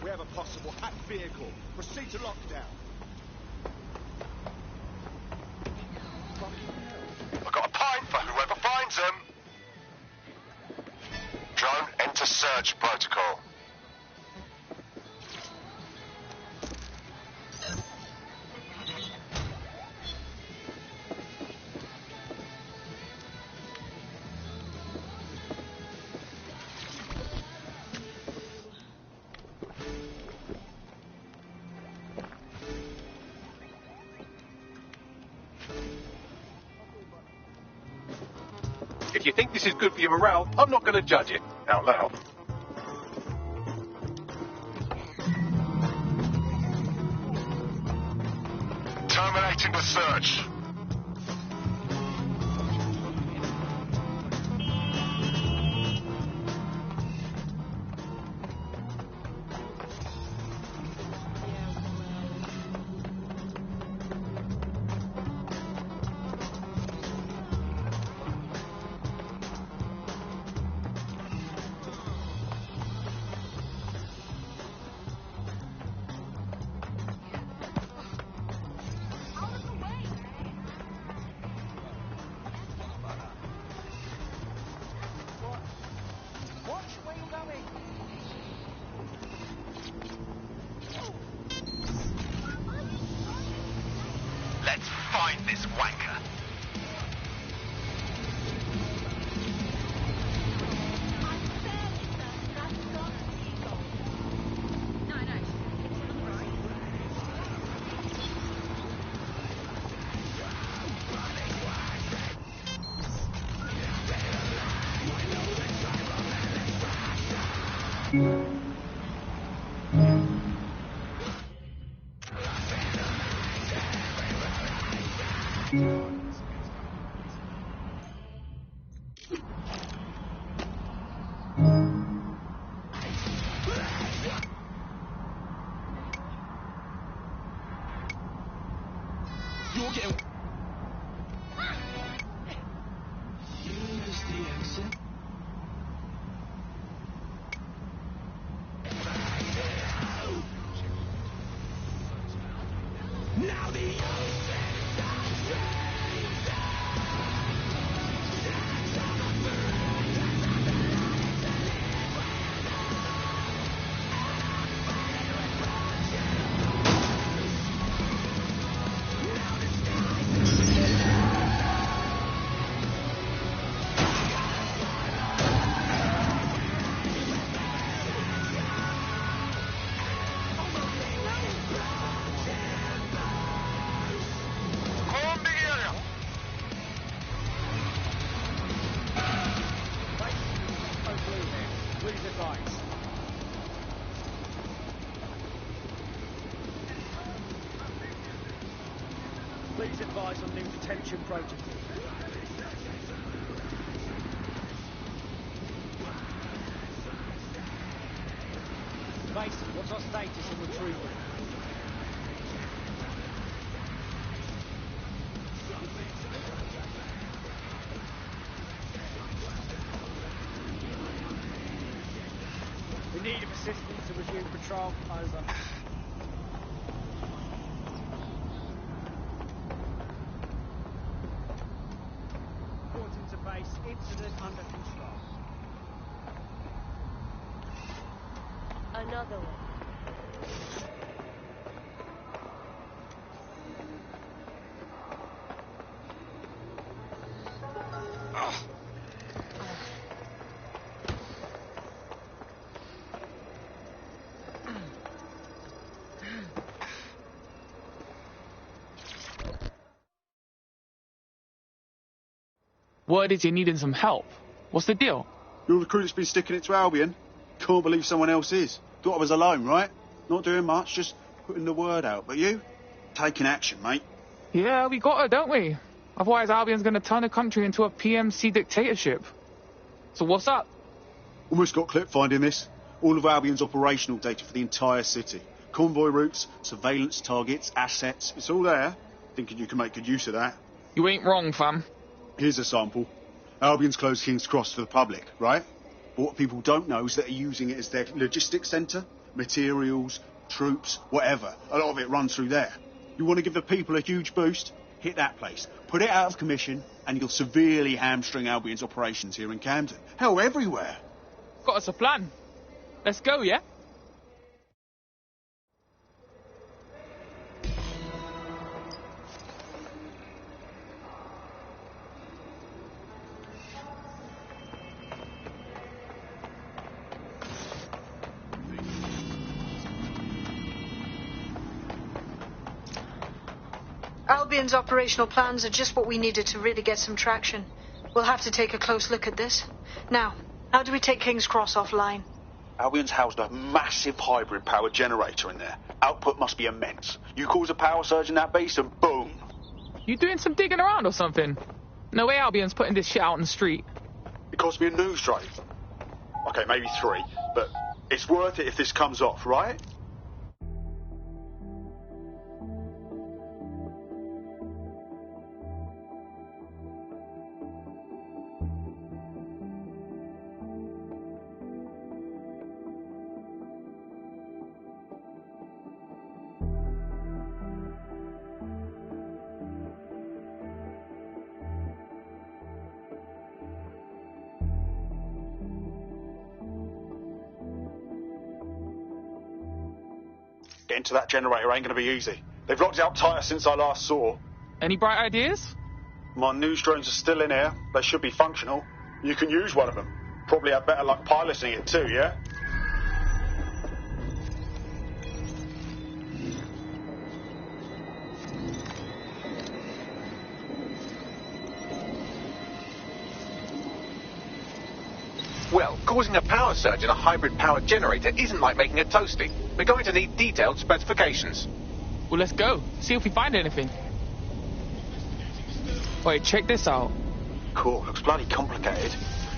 We have a possible hacked vehicle. Proceed to lockdown.
I've got a pint for whoever finds them. Drone, enter search protocol.
If you think this is good for your morale, I'm not going to judge it out loud.
Terminating the search.
Let's find this wanker. You're getting...
Here's the exit. Now the
Please advise on new detention protocol. Base, what's our status on retrieval? We need assistance to resume patrol. Over. Reporting to base. Incident under control.
Another one.
Word is you're needing some help. What's the deal?
You're the crew that's been sticking it to Albion. Can't believe someone else is. Thought I was alone, right? Not doing much, just putting the word out. But you? Taking action, mate.
Yeah, we got her, don't we? Otherwise, Albion's gonna turn the country into a PMC dictatorship. So what's up?
Almost got clip finding this. All of Albion's operational data for the entire city. Convoy routes, surveillance targets, assets. It's all there. Thinking you can make good use of that.
You ain't wrong, fam.
Here's a sample. Albion's closed King's Cross for the public, right? But what people don't know is that they're using it as their logistics centre. Materials, troops, whatever. A lot of it runs through there. You want to give the people a huge boost? Hit that place. Put it out of commission, and you'll severely hamstring Albion's operations here in Camden. Hell, everywhere.
Got us a plan. Let's go, yeah?
Albion's operational plans are just what we needed to really get some traction. We'll have to take a close look at this. Now, how do we take King's Cross offline?
Albion's housed a massive hybrid power generator in there. Output must be immense. You cause a power surge in that base and boom.
You doing some digging around or something? No way Albion's putting this shit out in the street.
It cost me a news drive. Okay, maybe 3, but it's worth it if this comes off, right? Getting to that generator ain't going to be easy. They've locked it up tighter since I last saw.
Any bright ideas?
My news drones are still in here. They should be functional. You can use one of them. Probably have better luck piloting it too, yeah?
Well, causing a power surge in a hybrid power generator isn't like making a toasty. We're going to need detailed specifications.
Well, let's go. See if we find anything. Wait, check this out.
Cool, looks bloody complicated.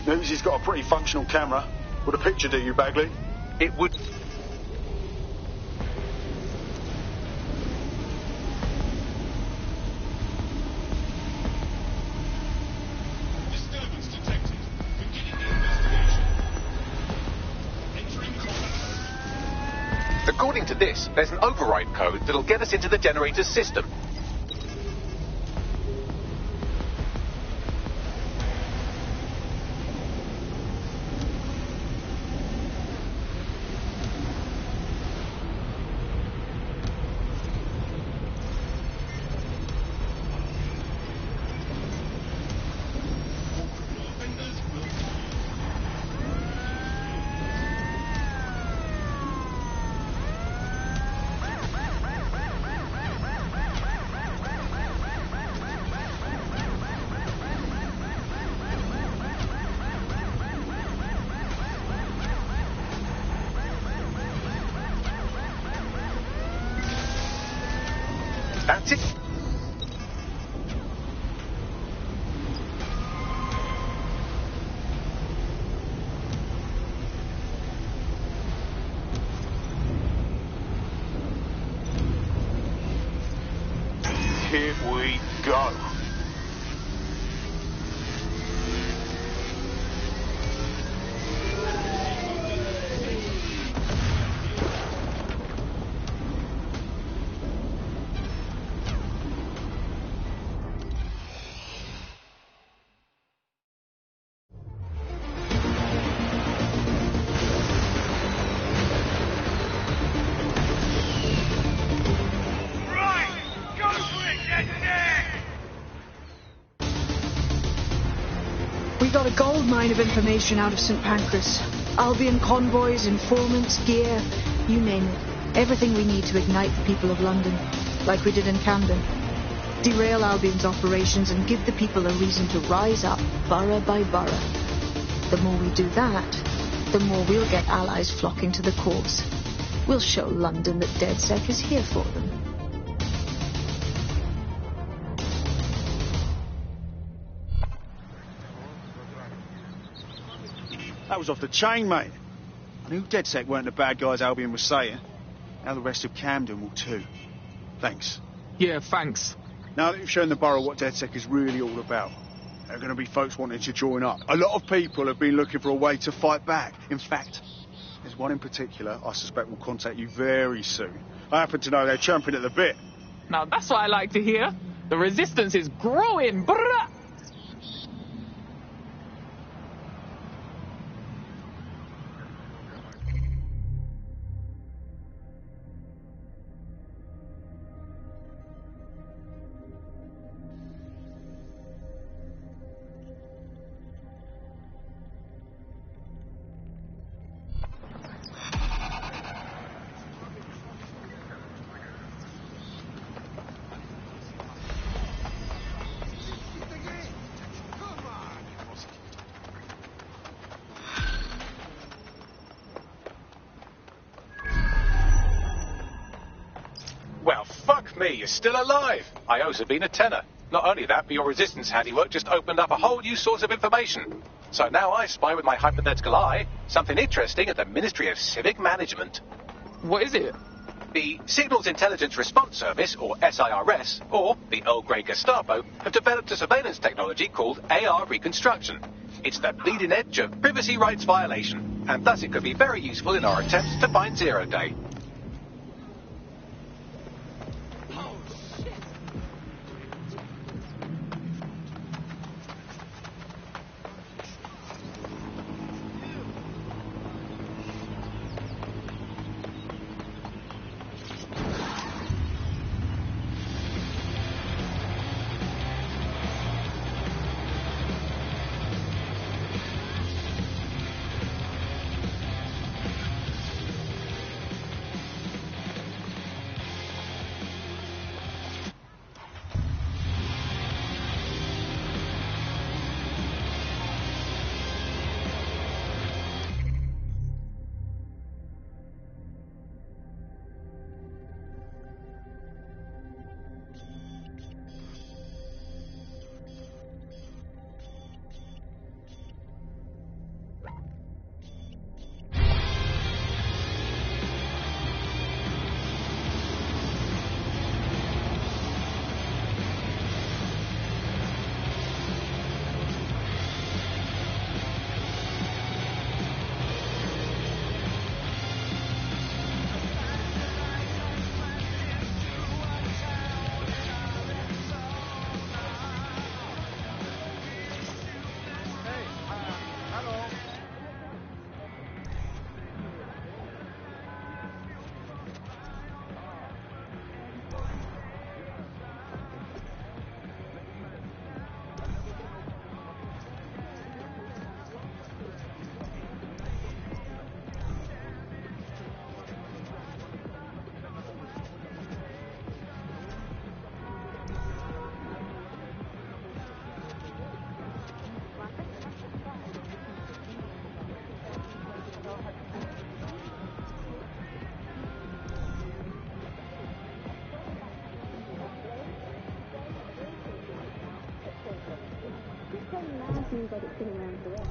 Nosey's got a pretty functional camera. Would a picture do you, Bagley?
It would... According to this, there's an override code that'll get us into the generator's system. That's it.
Here we go.
We got a gold mine of information out of St. Pancras. Albion convoys, informants, gear, you name it. Everything we need to ignite the people of London, like we did in Camden. Derail Albion's operations and give the people a reason to rise up, borough by borough. The more we do that, the more we'll get allies flocking to the cause. We'll show London that DedSec is here for them.
That was off the chain, mate. I knew DedSec weren't the bad guys Albion was saying. Now the rest of Camden will too. Thanks.
Yeah, thanks.
Now that you've shown the borough what DedSec is really all about, there are going to be folks wanting to join up. A lot of people have been looking for a way to fight back. In fact, there's one in particular I suspect will contact you very soon. I happen to know they're champing at the bit.
Now that's what I like to hear. The resistance is growing, brah!
Well, fuck me, you're still alive. I owes have been a tenner. Not only that, but your resistance handiwork just opened up a whole new source of information. So now I spy with my hypothetical eye something interesting at the Ministry of Civic Management.
What is it?
The Signals Intelligence Response Service, or SIRS, or the Earl Grey Gestapo, have developed a surveillance technology called AR Reconstruction. It's the bleeding edge of privacy rights violation, and thus it could be very useful in our attempts to find Zero Day.
Seems like it's been around forever.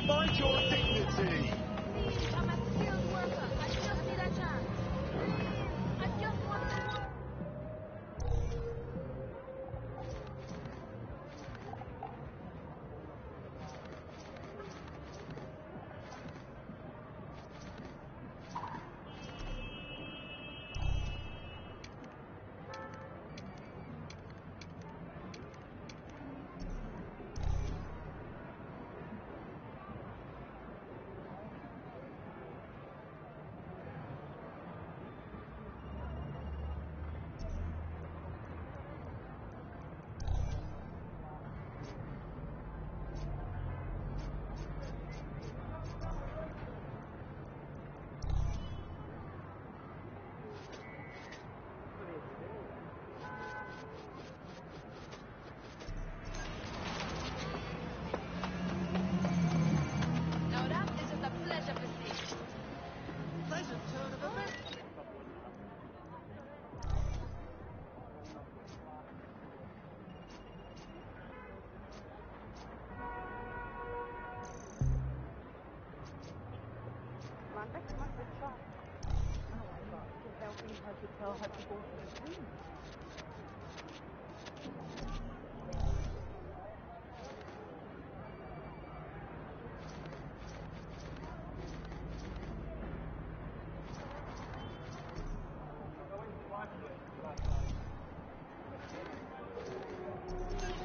Mind your dignity.
I'm a skilled worker. I just need a chance. I just want to...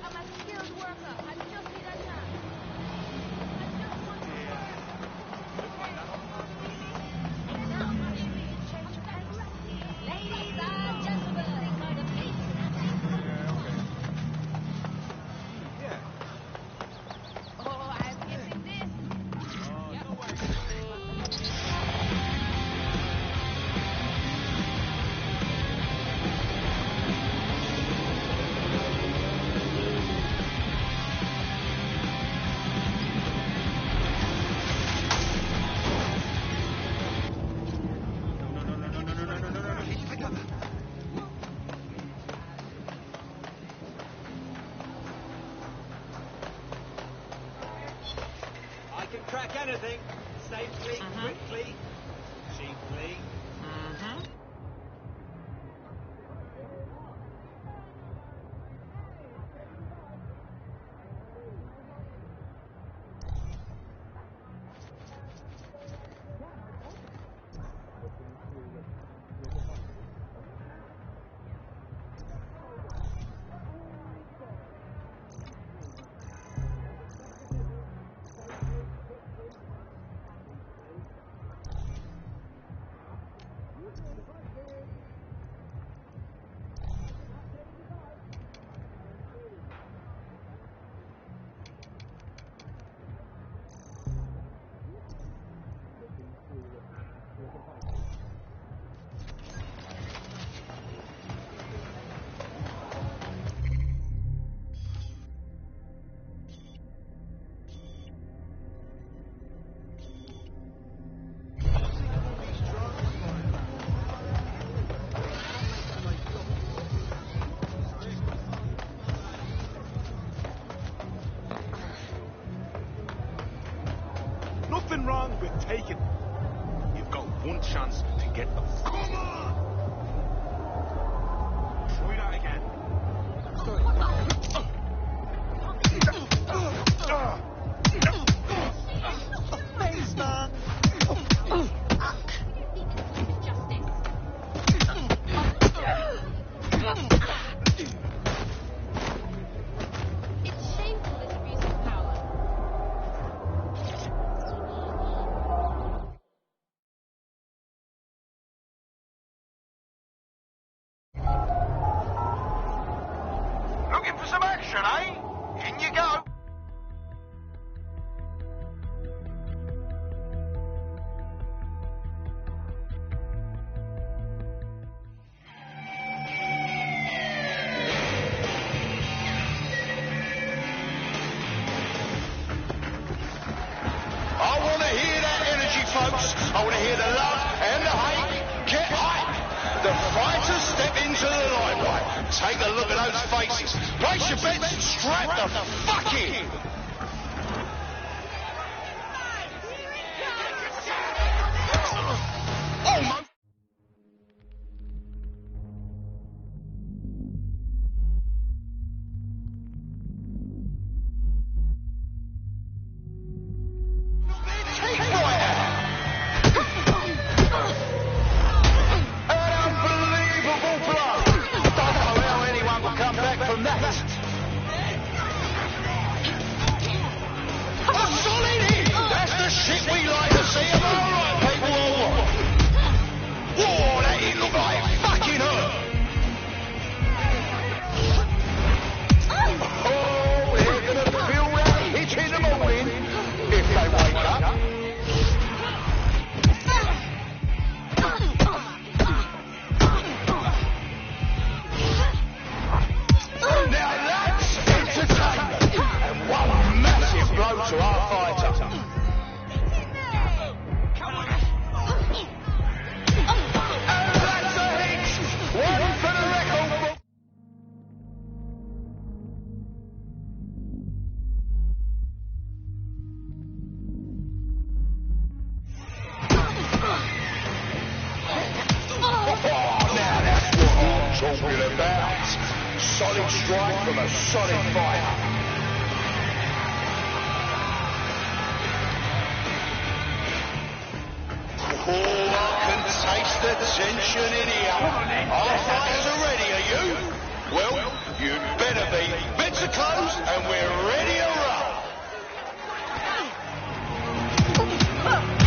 I'm a skilled worker. I just need a chance. Ladies and gentlemen, by the police. Oh, I'm getting this.
I can crack anything. Safely, quickly, cheaply.
Nothing wrong with taking it. You've got one chance to get the... Come on! Try that again.
Face, man.
It's shameful, this abuse of power.
Looking for some action, eh? In you go. I want to hear that energy, folks. I want to hear the love and the hate. Get hype. The fighters step into the limelight. Take a look at those faces. Place your bets and strap the fuck in.
solid strike from a solid fight. Oh, I can taste the tension in here. Our fighters are ready, are you? Well, you'd better be. Beds are closed and we're ready to roll.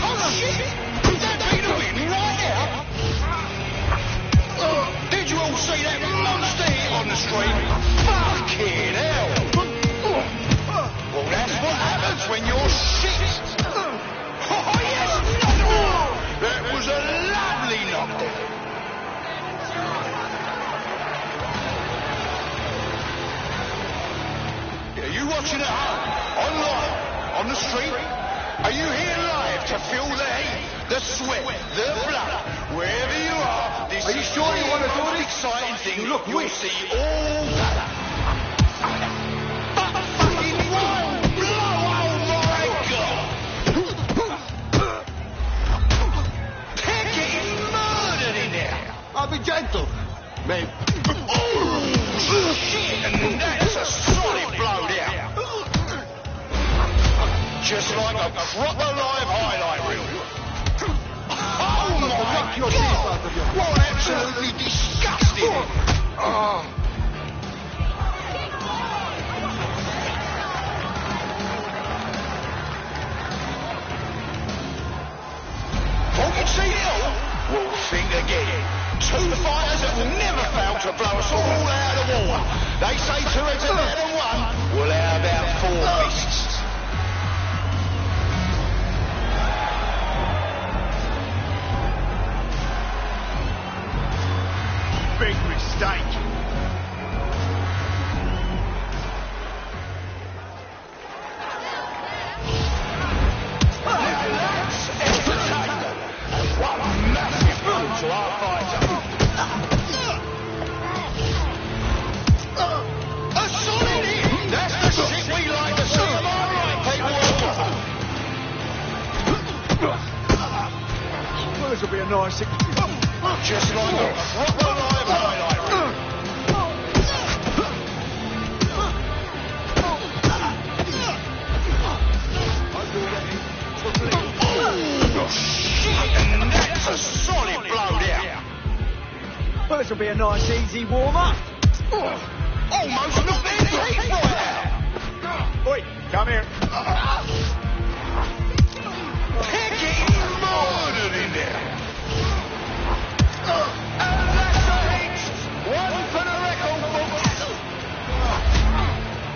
Oh, shit! Could that be the wind right now? Did you all see that monster hit on the street? Fucking hell! Well, that's what happens when you're shit. Oh, yes! That was a lovely knockdown. Are you watching at home? Online? On the street? Are you here live to feel the heat, the sweat, the blood? Wherever you are, this is sure you want to do an exciting thing. You look you'll see all colour. Fucking wild blow, oh my God! They're getting murdered in there.
I'll be gentle, mate.
Oh, shit! And that's a solid blow there. Just like a proper live highlight reel. Oh my God! What absolutely disgusting! Oh. Thought you'd seen it all? Well, think again. Two fighters that will never fail to blow us all out of the water. They say two heads are better than one. Well, how about four fists?
Big mistake.
Now that's entertainment. And what a massive blow to our fighter. A solid hit. That's the shit we like to see. Am I right, people?
Well, this will be a nice thing.
Just like a proper live highlight. Oh, shit! And that's a solid blow there.
Well, this will be a nice, easy warm-up.
Almost knocked their teeth right out.
Oi, come here.
They're getting murdered in there. And that's a hit. One for the record books.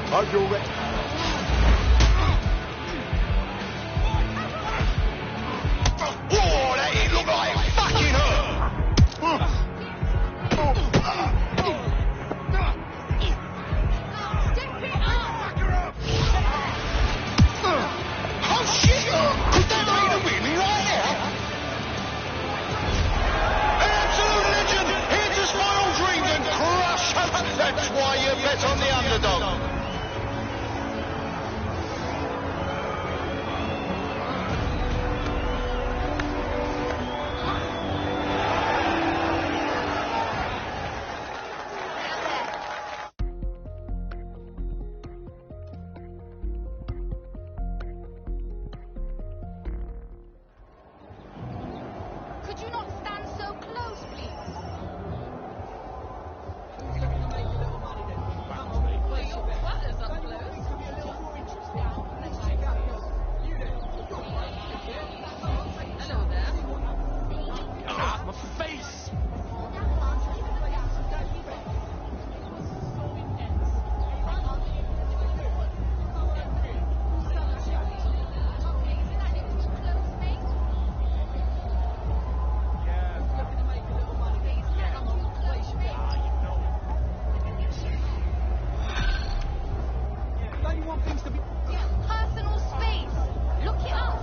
Hope you're ready.
Oh, that hit looked like it fucking hurt. Oh, shit! Could that be the win right now? An absolute legend, here to spoil dreams and crush hopes. That's why you bet on the underdog.
Could you not stand so close, please?
My face!
Personal space. Look it up.